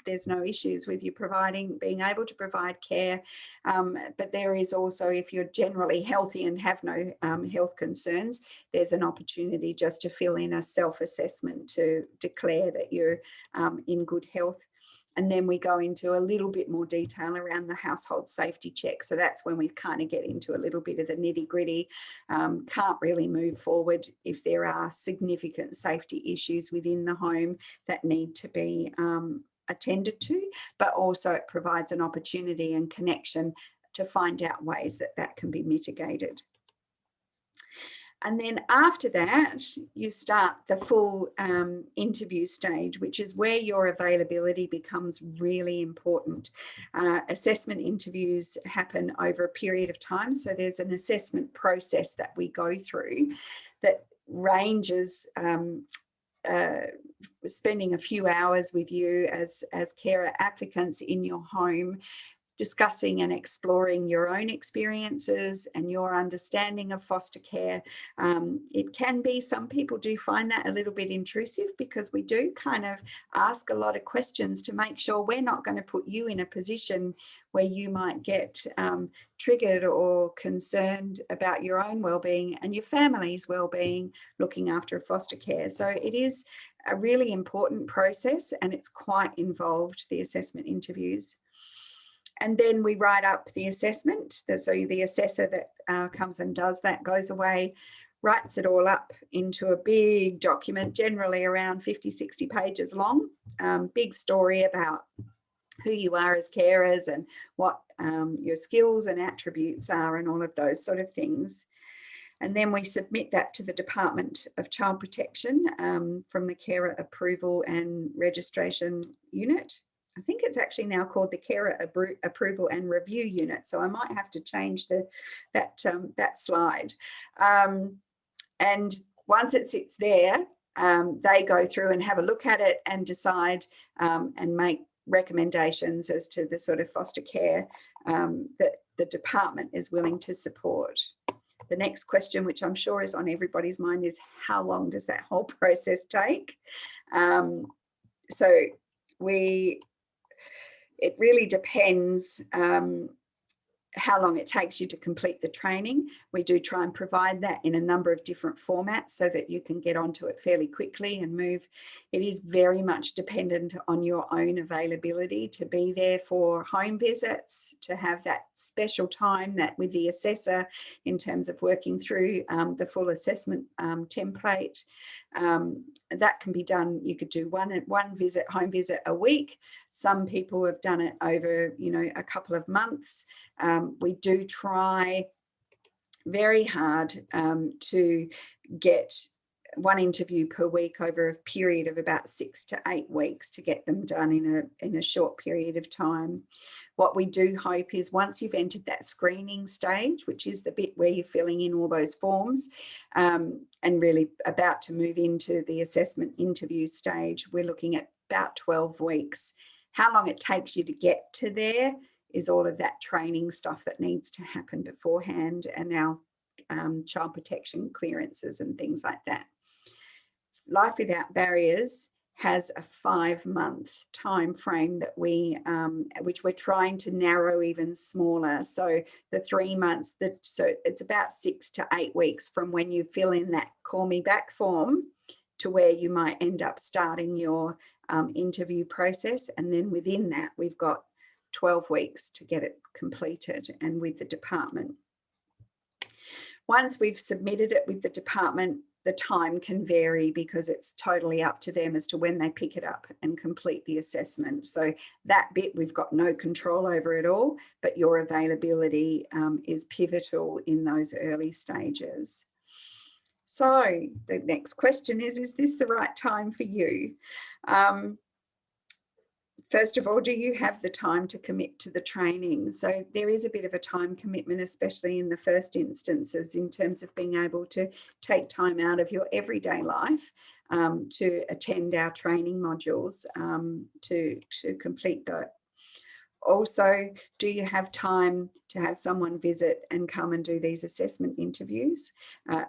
there's no issues with you being able to provide care. But there is also, if you're generally healthy and have no health concerns, there's an opportunity just to fill in a self-assessment to declare that you're in good health. And then we go into a little bit more detail around the household safety check. So that's when we kind of get into a little bit of the nitty gritty. Can't really move forward if there are significant safety issues within the home that need to be attended to, but also it provides an opportunity and connection to find out ways that that can be mitigated. And then after that, you start the full interview stage, which is where your availability becomes really important. Assessment interviews happen over a period of time. So there's an assessment process that we go through that ranges spending a few hours with you as carer applicants in your home, discussing and exploring your own experiences and your understanding of foster care. It can be, some people do find that a little bit intrusive, because we do kind of ask a lot of questions to make sure we're not going to put you in a position where you might get triggered or concerned about your own well-being and your family's well-being looking after foster care. So it is a really important process, and it's quite involved, the assessment interviews. And then we write up the assessment. So the assessor that comes and does that goes away, writes it all up into a big document, generally around 50, 60 pages long, big story about who you are as carers and what your skills and attributes are and all of those sort of things. And then we submit that to the Department of Child Protection from the Carer Approval and Registration Unit. I think it's actually now called the Carer Approval and Review Unit. So I might have to change that slide. And once it sits there, they go through and have a look at it and decide and make recommendations as to the sort of foster care that the department is willing to support. The next question, which I'm sure is on everybody's mind, is how long does that whole process take? It really depends how long it takes you to complete the training. We do try and provide that in a number of different formats so that you can get onto it fairly quickly and move. It is very much dependent on your own availability to be there for home visits, to have that special time that with the assessor in terms of working through the full assessment template. That can be done. You could do one home visit a week. Some people have done it over, a couple of months. We do try very hard to get one interview per week over a period of about 6 to 8 weeks to get them done in a short period of time. What we do hope is once you've entered that screening stage, which is the bit where you're filling in all those forms and really about to move into the assessment interview stage, we're looking at about 12 weeks. How long it takes you to get to there is all of that training stuff that needs to happen beforehand, and our child protection clearances and things like that. Life Without Barriers has a 5-month time frame that which we're trying to narrow even smaller. So the 3 months, so it's about 6 to 8 weeks from when you fill in that Call Me Back form to where you might end up starting your interview process. And then within that, we've got 12 weeks to get it completed and with the department. Once we've submitted it with the department, the time can vary because it's totally up to them as to when they pick it up and complete the assessment. So that bit we've got no control over at all, but your availability is pivotal in those early stages. So the next question is this the right time for you? First of all, do you have the time to commit to the training? So there is a bit of a time commitment, especially in the first instances, in terms of being able to take time out of your everyday life to attend our training modules to complete that. Also, do you have time to have someone visit and come and do these assessment interviews?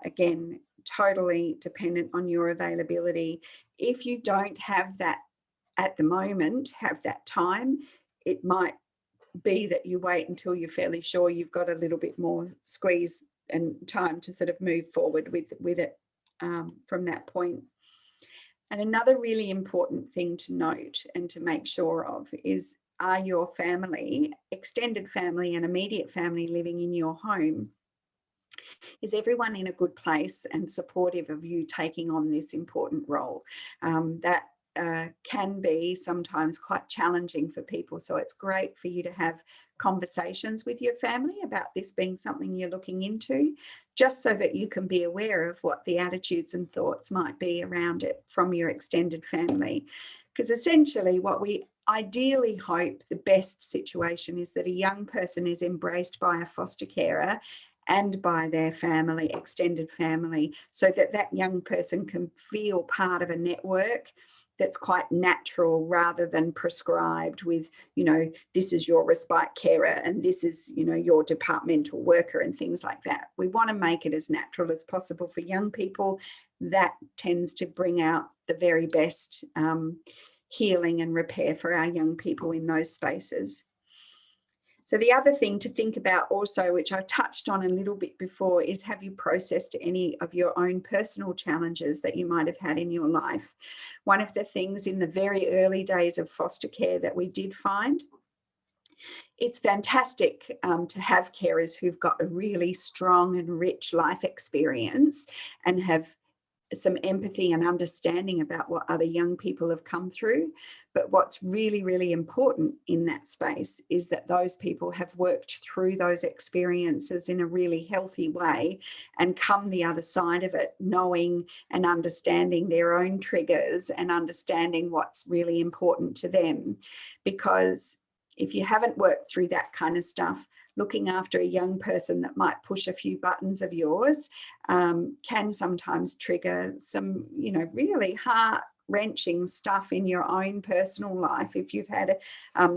Again, totally dependent on your availability. If you don't have that at the moment have that time. It might be that you wait until you're fairly sure you've got a little bit more squeeze and time to sort of move forward with it from that point. And another really important thing to note and to make sure of is, are your family, extended family and immediate family living in your home? Is everyone in a good place and supportive of you taking on this important role? That can be sometimes quite challenging for people. So it's great for you to have conversations with your family about this being something you're looking into, just so that you can be aware of what the attitudes and thoughts might be around it from your extended family. Because essentially what we ideally hope, the best situation, is that a young person is embraced by a foster carer and by their family, extended family, so that that young person can feel part of a network that's quite natural rather than prescribed with, you know, this is your respite carer and this is, you know, your departmental worker and things like that. We want to make it as natural as possible for young people. That tends to bring out the very best healing and repair for our young people in those spaces. So the other thing to think about also, which I touched on a little bit before, is have you processed any of your own personal challenges that you might have had in your life? One of the things in the very early days of foster care that we did find, it's fantastic to have carers who've got a really strong and rich life experience and have some empathy and understanding about what other young people have come through. But what's really, really important in that space is that those people have worked through those experiences in a really healthy way and come the other side of it knowing and understanding their own triggers and understanding what's really important to them. Because if you haven't worked through that kind of stuff, looking after a young person that might push a few buttons of yours can sometimes trigger some, you know, really heart-wrenching stuff in your own personal life if you've had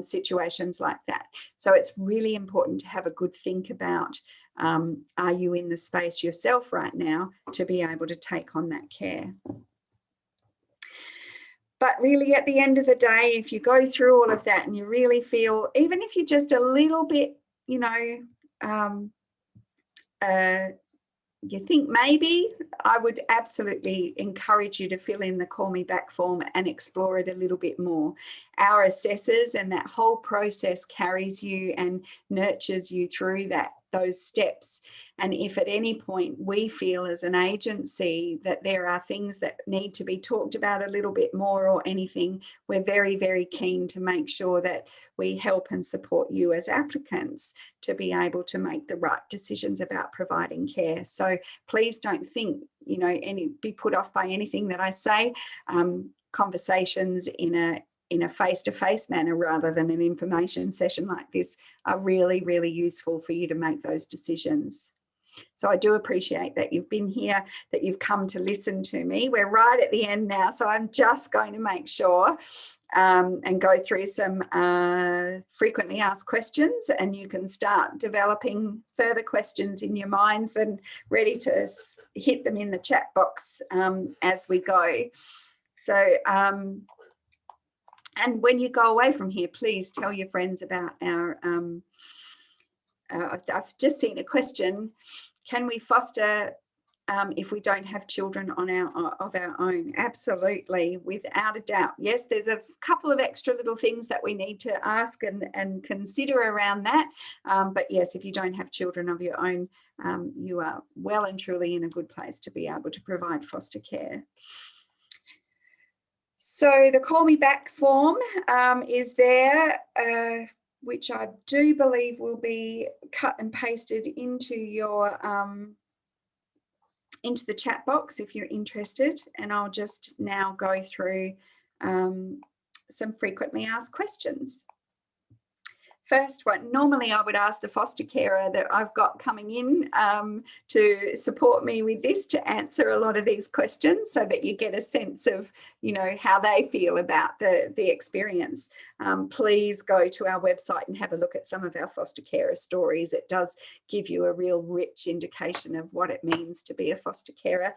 situations like that. So it's really important to have a good think about, are you in the space yourself right now to be able to take on that care? But really, at the end of the day, if you go through all of that and you really feel, even if you're just a little bit, you know, you think maybe, I would absolutely encourage you to fill in the Call Me Back form and explore it a little bit more. Our assessors and that whole process carries you and nurtures you through those steps. And if at any point we feel as an agency that there are things that need to be talked about a little bit more or anything, we're very, very keen to make sure that we help and support you as applicants to be able to make the right decisions about providing care. So please don't think, you know, be put off by anything that I say. Conversations in a face-to-face manner rather than an information session like this are really, really useful for you to make those decisions. So I do appreciate that you've been here, that you've come to listen to me. We're right at the end now, so I'm just going to make sure and go through some frequently asked questions, and you can start developing further questions in your minds and ready to hit them in the chat box as we go. So, and when you go away from here, please tell your friends about our, I've just seen a question, can we foster if we don't have children of our own? Absolutely, without a doubt. Yes, there's a couple of extra little things that we need to ask and consider around that. But yes, if you don't have children of your own, you are well and truly in a good place to be able to provide foster care. So the Call Me Back form is there, which I do believe will be cut and pasted into your into the chat box if you're interested. And I'll just now go through some frequently asked questions. first one, normally I would ask the foster carer that I've got coming in to support me with this, to answer a lot of these questions so that you get a sense of, you know, how they feel about the experience. Please go to our website and have a look at some of our foster carer stories. It does give you a real rich indication of what it means to be a foster carer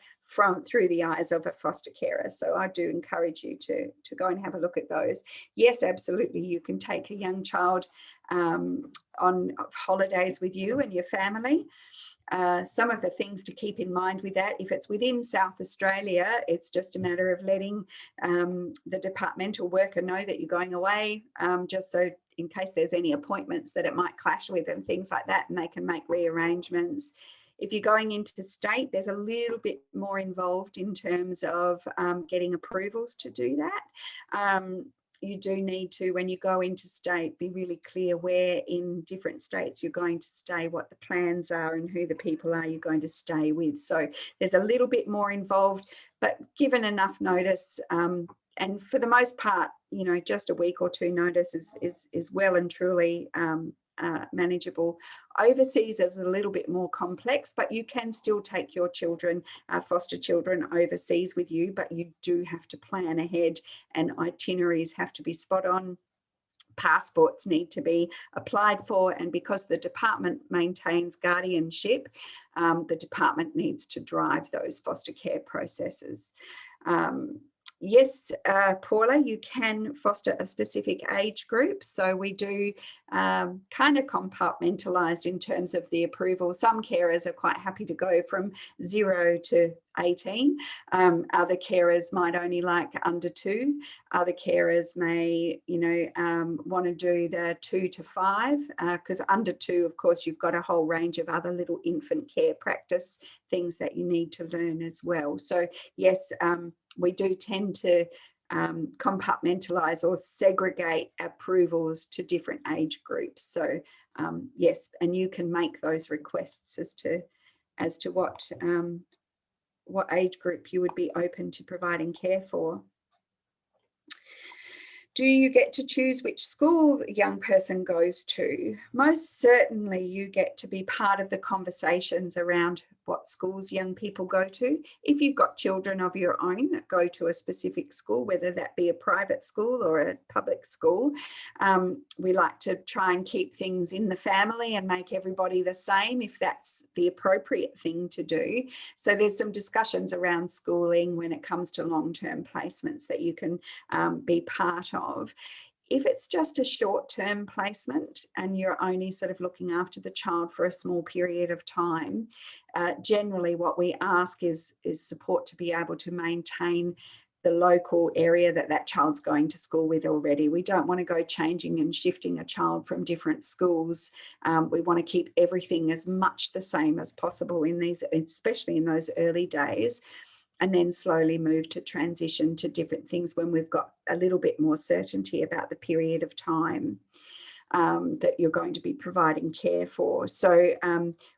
through the eyes of a foster carer. So I do encourage you to go and have a look at those. Yes, absolutely, you can take a young child on holidays with you and your family. Some of the things to keep in mind with that, if it's within South Australia, it's just a matter of letting the departmental worker know that you're going away, just so in case there's any appointments that it might clash with and things like that, and they can make rearrangements. If you're going into state, there's a little bit more involved in terms of getting approvals to do that. You do need to, when you go into state, be really clear where in different states you're going to stay, what the plans are, and who the people are you're going to stay with. So there's a little bit more involved, but given enough notice, and for the most part, you know, just a week or two notice is well and truly manageable. Overseas is a little bit more complex, but you can still take your children, foster children, overseas with you, but you do have to plan ahead, and itineraries have to be spot on. Passports need to be applied for, and because the department maintains guardianship, the department needs to drive those foster care processes. Yes, Paula, you can foster a specific age group. So we do kind of compartmentalised in terms of the approval. Some carers are quite happy to go from 0 to 18. Other carers might only like under 2. Other carers may, you know, want to do the 2 to 5, because under 2, of course, you've got a whole range of other little infant care practice things that you need to learn as well. So yes, we do tend to compartmentalize or segregate approvals to different age groups. So yes, and you can make those requests as to what age group you would be open to providing care for. Do you get to choose which school the young person goes to? Most certainly you get to be part of the conversations around what schools young people go to. If you've got children of your own that go to a specific school, whether that be a private school or a public school, we like to try and keep things in the family and make everybody the same if that's the appropriate thing to do. So there's some discussions around schooling when it comes to long-term placements that you can be part of. If it's just a short-term placement and you're only sort of looking after the child for a small period of time, generally what we ask is support to be able to maintain the local area that child's going to school with already. We don't want to go changing and shifting a child from different schools. We want to keep everything as much the same as possible in these, especially in those early days, and then slowly move to transition to different things when we've got a little bit more certainty about the period of time that you're going to be providing care for. So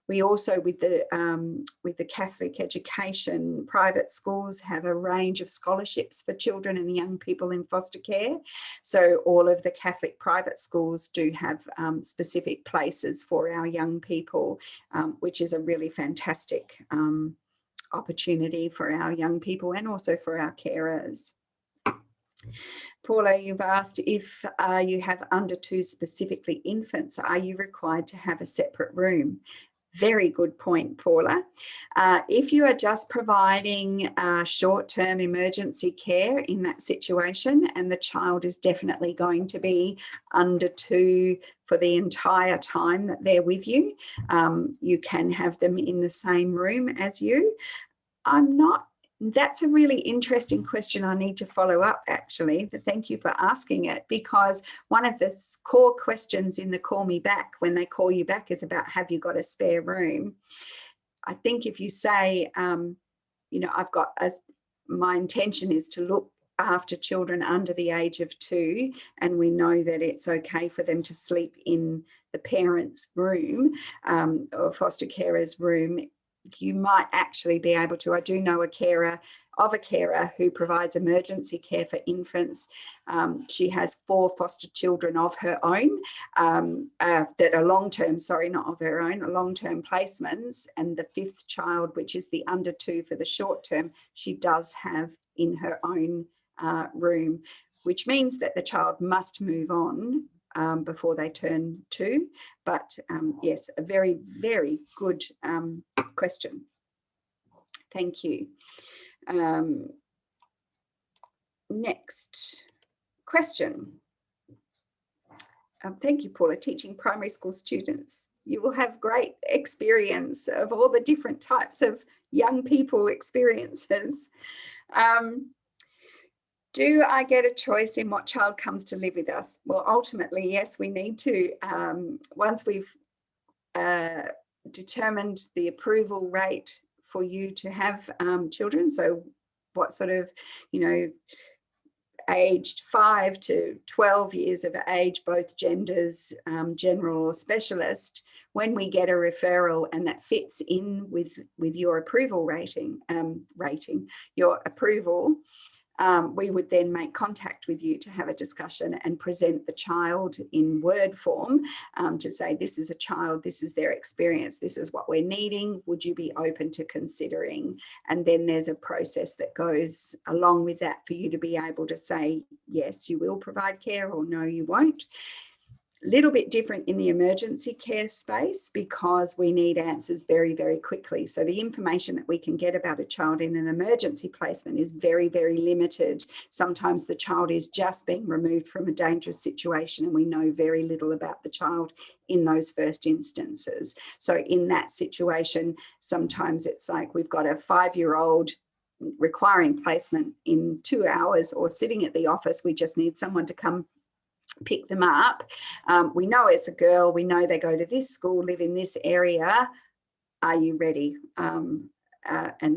we also, with the Catholic education, private schools have a range of scholarships for children and young people in foster care. So all of the Catholic private schools do have specific places for our young people, which is a really fantastic opportunity for our young people and also for our carers. Paula, you've asked if you have under 2, specifically infants, are you required to have a separate room? Very good point, Paula. If you are just providing short-term emergency care in that situation and the child is definitely going to be under 2 for the entire time that they're with you, you can have them in the same room as you. That's a really interesting question I need to follow up, actually. But thank you for asking it, because one of the core questions in the Call Me Back, when they call you back, is about, have you got a spare room? I think if you say, you know, my intention is to look after children under the age of 2, and we know that it's okay for them to sleep in the parents' room or foster carer's room, you might actually be able to. I do know a carer who provides emergency care for infants. She has 4 foster children of her own that are long-term, not of her own, long-term placements. And the 5th child, which is the under 2 for the short term, she does have in her own room, which means that the child must move on before they turn 2. But yes, a very, very good question. Thank you. Next question. Thank you, Paula. Teaching primary school students, you will have great experience of all the different types of young people experiences. Do I get a choice in what child comes to live with us? Well, ultimately, yes, we need to. Once we've determined the approval rate for you to have children, so what sort of, aged 5 to 12 years of age, both genders, general or specialist, when we get a referral and that fits in with your approval rating, your approval, we would then make contact with you to have a discussion and present the child in word form to say, this is a child, this is their experience, this is what we're needing, would you be open to considering? And then there's a process that goes along with that for you to be able to say, yes, you will provide care, or no, you won't. Little bit different in the emergency care space because we need answers very, very quickly. So the information that we can get about a child in an emergency placement is very, very limited. Sometimes the child is just being removed from a dangerous situation and we know very little about the child in those first instances. So in that situation, sometimes it's like we've got a 5-year-old requiring placement in 2 hours, or sitting at the office, we just need someone to come pick them up. We know it's a girl, we know they go to this school, live in this area, are you ready? And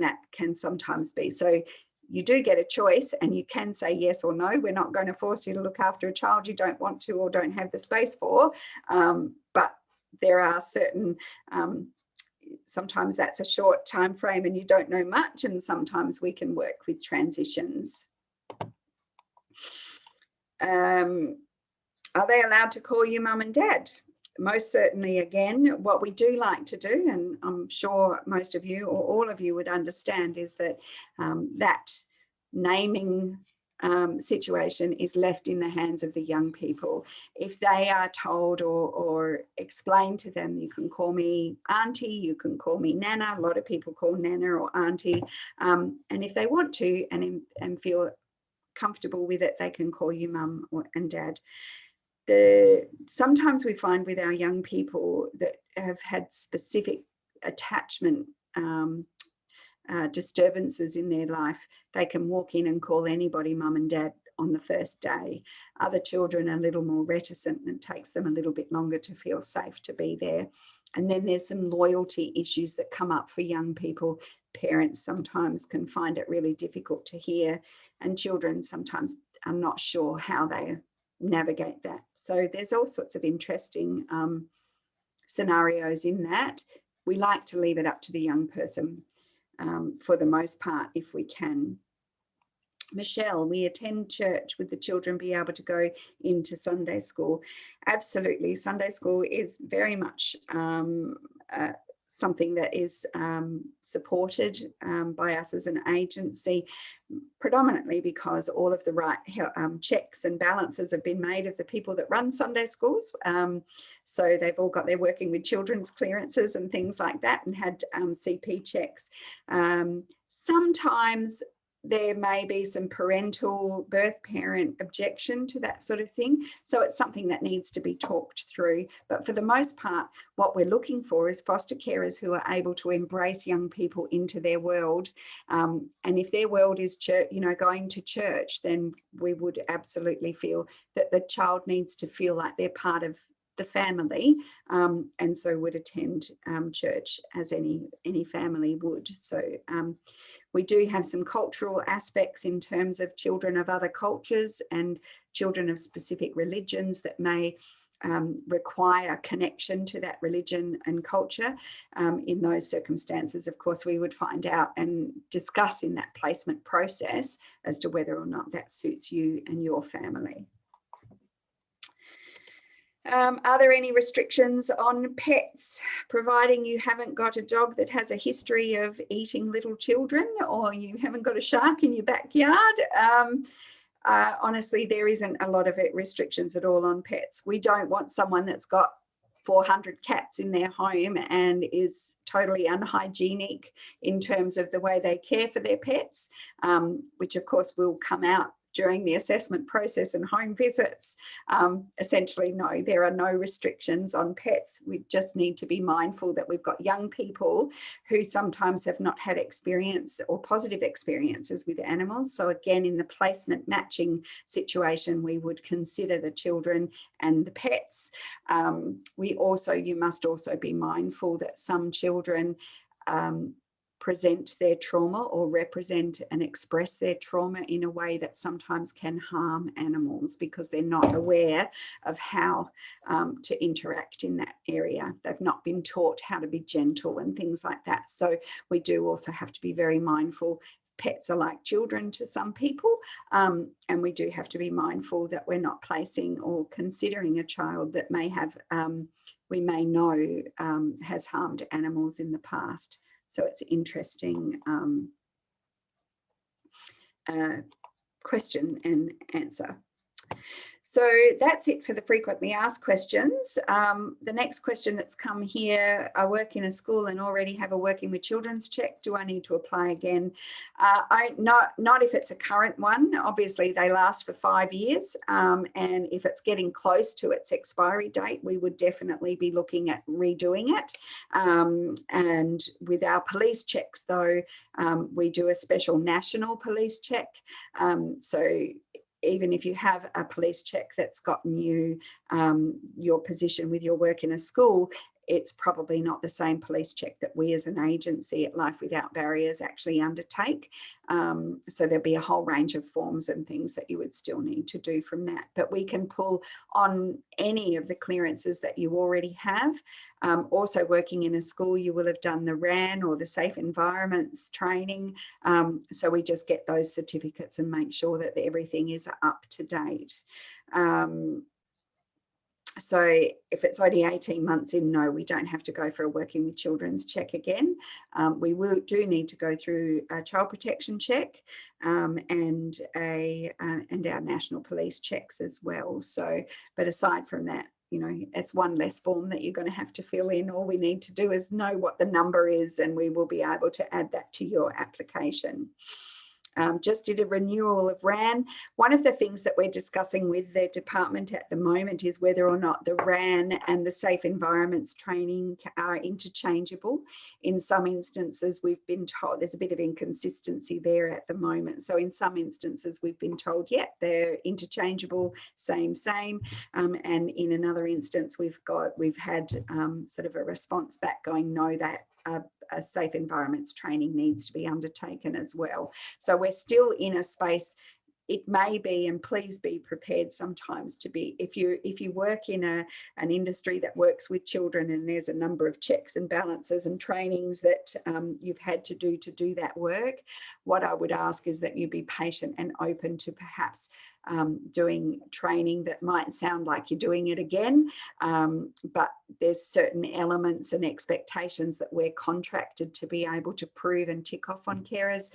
that can sometimes be. So you do get a choice and you can say yes or no. We're not going to force you to look after a child you don't want to or don't have the space for, but there are certain sometimes that's a short time frame and you don't know much, and sometimes we can work with transitions. Are they allowed to call you mum and dad? Most certainly. Again, what we do like to do, and I'm sure most of you or all of you would understand, is that that naming situation is left in the hands of the young people. If they are told or explained to them, you can call me auntie, you can call me nana. A lot of people call nana or auntie. And if they want to and feel comfortable with it, they can call you mum and dad. Sometimes we find with our young people that have had specific attachment disturbances in their life, they can walk in and call anybody mum and dad on the first day. Other children are a little more reticent and it takes them a little bit longer to feel safe to be there. And then there's some loyalty issues that come up for young people. Parents sometimes can find it really difficult to hear, and children sometimes are not sure how they navigate that. So there's all sorts of interesting scenarios in that. We like to leave it up to the young person for the most part, if we can. Michelle, we attend church. Would the children be able to go into Sunday school? Absolutely. Sunday school is very much something that is supported by us as an agency, predominantly because all of the right checks and balances have been made of the people that run Sunday schools. So they've all got, they're working with children's clearances and things like that, and had CP checks. Sometimes there may be some parental birth parent objection to that sort of thing. So it's something that needs to be talked through. But for the most part, what we're looking for is foster carers who are able to embrace young people into their world. And if their world is church, going to church, then we would absolutely feel that the child needs to feel like they're part of the family, and so would attend church as any family would. So we do have some cultural aspects in terms of children of other cultures and children of specific religions that may require connection to that religion and culture. In those circumstances, of course, we would find out and discuss in that placement process as to whether or not that suits you and your family. Are there any restrictions on pets, providing you haven't got a dog that has a history of eating little children, or you haven't got a shark in your backyard? Honestly, there isn't a lot of restrictions at all on pets. We don't want someone that's got 400 cats in their home and is totally unhygienic in terms of the way they care for their pets, which of course will come out during the assessment process and home visits. Essentially, no, there are no restrictions on pets. We just need to be mindful that we've got young people who sometimes have not had experience or positive experiences with animals. So again, in the placement matching situation, we would consider the children and the pets. You must also be mindful that some children present their trauma or represent and express their trauma in a way that sometimes can harm animals because they're not aware of how to interact in that area. They've not been taught how to be gentle and things like that. So we do also have to be very mindful. Pets are like children to some people, and we do have to be mindful that we're not placing or considering a child that may have, we may know has harmed animals in the past. So it's an interesting question and answer. So that's it for the frequently asked questions. The next question that's come here, I work in a school and already have a working with children's check. Do I need to apply again? Not if it's a current one. Obviously, they last for 5 years. And if it's getting close to its expiry date, we would definitely be looking at redoing it. And with our police checks, though, we do a special national police check. So even if you have a police check that's gotten you your position with your work in a school, it's probably not the same police check that we as an agency at Life Without Barriers actually undertake. So there'll be a whole range of forms and things that you would still need to do from that. But we can pull on any of the clearances that you already have. Also working in a school, you will have done the RAN or the Safe Environments training. So we just get those certificates and make sure that everything is up to date. So if it's only 18 months in, no, we don't have to go for a working with children's check again. We do need to go through a child protection check and our national police checks as well. So, but aside from that, you know, it's one less form that you're going to have to fill in. All we need to do is know what the number is, and we will be able to add that to your application. Just did a renewal of RAN. One of the things that we're discussing with the department at the moment is whether or not the RAN and the Safe Environments training are interchangeable. In some instances, we've been told there's a bit of inconsistency there at the moment. So in some instances, we've been told, yeah, they're interchangeable, same. And in another instance, we've had sort of a response back going, no, that a Safe Environments training needs to be undertaken as well. So we're still in a space. It may be, and please be prepared sometimes to be, if you work in an industry that works with children and there's a number of checks and balances and trainings that you've had to do that work, what I would ask is that you be patient and open to perhaps doing training that might sound like you're doing it again, but there's certain elements and expectations that we're contracted to be able to prove and tick off on carers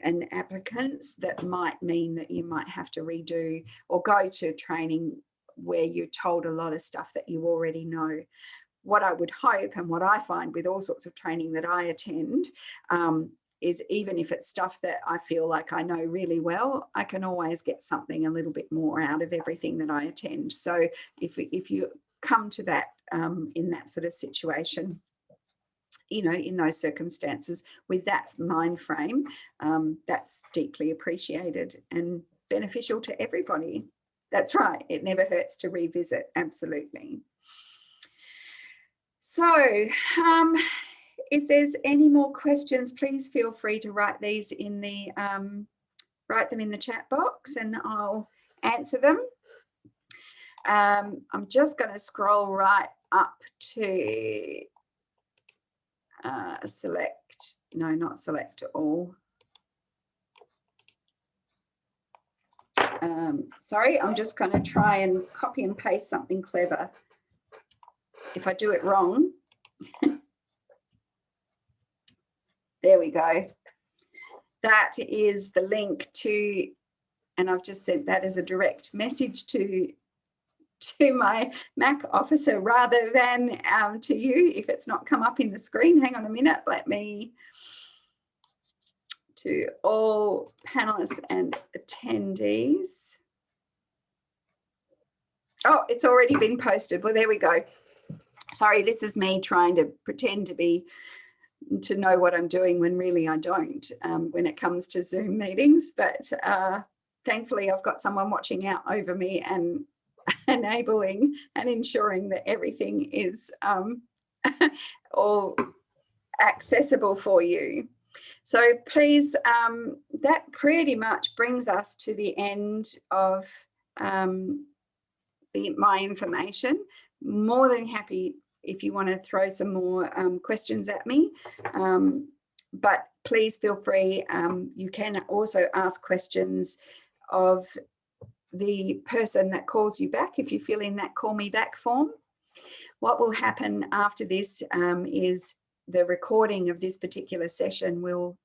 and applicants that might mean that you might have to redo or go to training where you're told a lot of stuff that you already know. What I would hope, and what I find with all sorts of training that I attend, is even if it's stuff that I feel like I know really well, I can always get something a little bit more out of everything that I attend. So if you come to that in that sort of situation, you know, in those circumstances, with that mind frame, that's deeply appreciated and beneficial to everybody. That's right. It never hurts to revisit. Absolutely. So if there's any more questions, please feel free to write these in the write them in the chat box and I'll answer them. I'm just going to scroll right up to select, no, not select all. Sorry, I'm just going to try and copy and paste something clever. If I do it wrong, there we go. That is the link to, and I've just sent that as a direct message to my Mac officer rather than to you. If it's not come up in the screen, hang on a minute, let me, to all panelists and attendees. Oh, it's already been posted. Well, there we go. Sorry, this is me trying to pretend to know what I'm doing when really I don't when it comes to Zoom meetings. But thankfully, I've got someone watching out over me and enabling and ensuring that everything is all accessible for you. So please, that pretty much brings us to the end of my information. More than happy if you want to throw some more questions at me, but please feel free. You can also ask questions of the person that calls you back if you fill in that call me back form. What will happen after this is the recording of this particular session will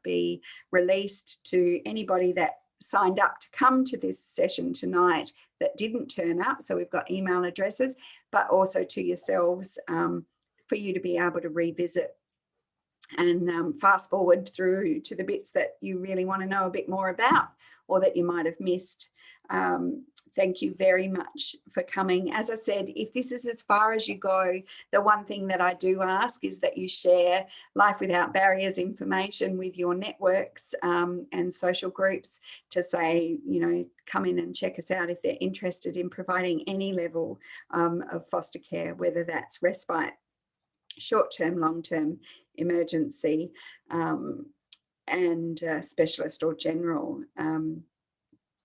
be released to anybody that signed up to come to this session tonight that didn't turn up. So we've got email addresses, but also to yourselves for you to be able to revisit and fast forward through to the bits that you really want to know a bit more about or that you might have missed. Thank you very much for coming. As I said, if this is as far as you go, the one thing that I do ask is that you share Life Without Barriers information with your networks and social groups to say, you know, come in and check us out if they're interested in providing any level of foster care, whether that's respite, short-term, long-term, emergency, and specialist or general.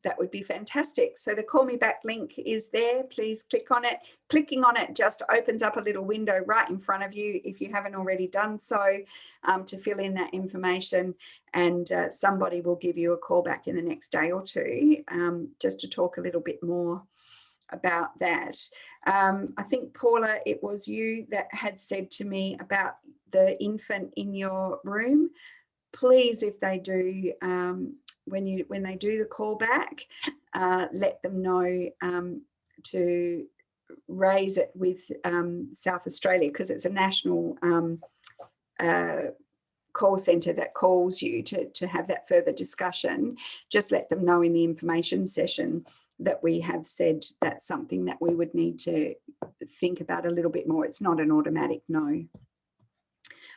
That would be fantastic. So the call me back link is there. Please click on it. Clicking on it just opens up a little window right in front of you if you haven't already done so, to fill in that information, and somebody will give you a call back in the next day or two just to talk a little bit more about that. I think, Paula, it was you that had said to me about the infant in your room. Please, if they do, when they do the call back, let them know to raise it with South Australia, because it's a national call centre that calls you to have that further discussion. Just let them know in the information session that we have said that's something that we would need to think about a little bit more. It's not an automatic no.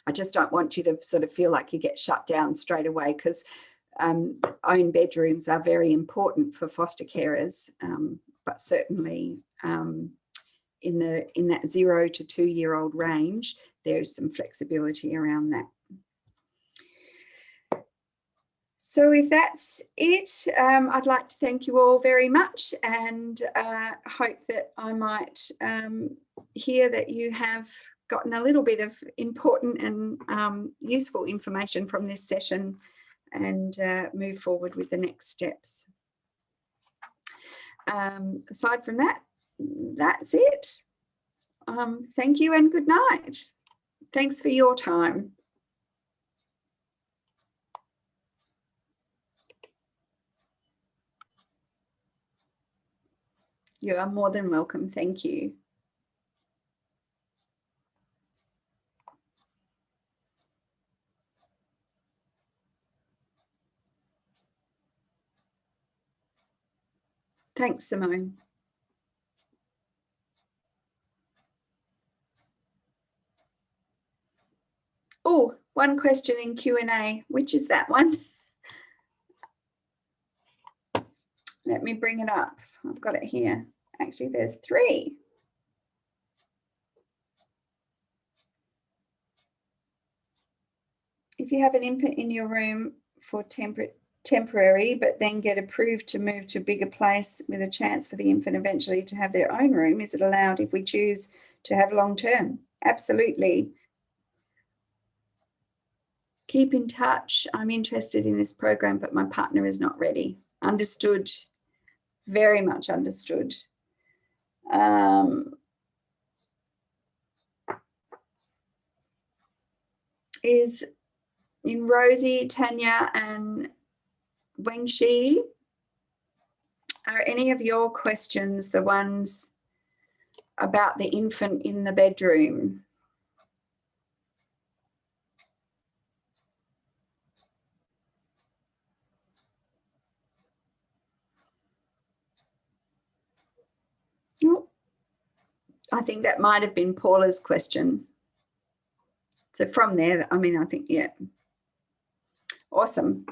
I just don't want you to sort of feel like you get shut down straight away, because own bedrooms are very important for foster carers, but certainly in that 0 to 2 year old range, there's some flexibility around that. So if that's it, I'd like to thank you all very much, and hope that I might hear that you have gotten a little bit of important and useful information from this session, and move forward with the next steps. Aside from that, that's it. Thank you and good night. Thanks for your time. You are more than welcome. Thank you. Thanks, Simone. Oh, one question in Q&A. Which is that one? Let me bring it up. I've got it here. Actually, there's 3. If you have an infant in your room for temporary, temporary, but then get approved to move to a bigger place with a chance for the infant eventually to have their own room? Is it allowed if we choose to have long term? Absolutely. Keep in touch. I'm interested in this program, but my partner is not ready. Understood. Very much understood. Is in Rosie, Tanya, and Wengxi, are any of your questions the ones about the infant in the bedroom? Oh, I think that might have been Paula's question. So from there, I mean, I think, yeah. Awesome.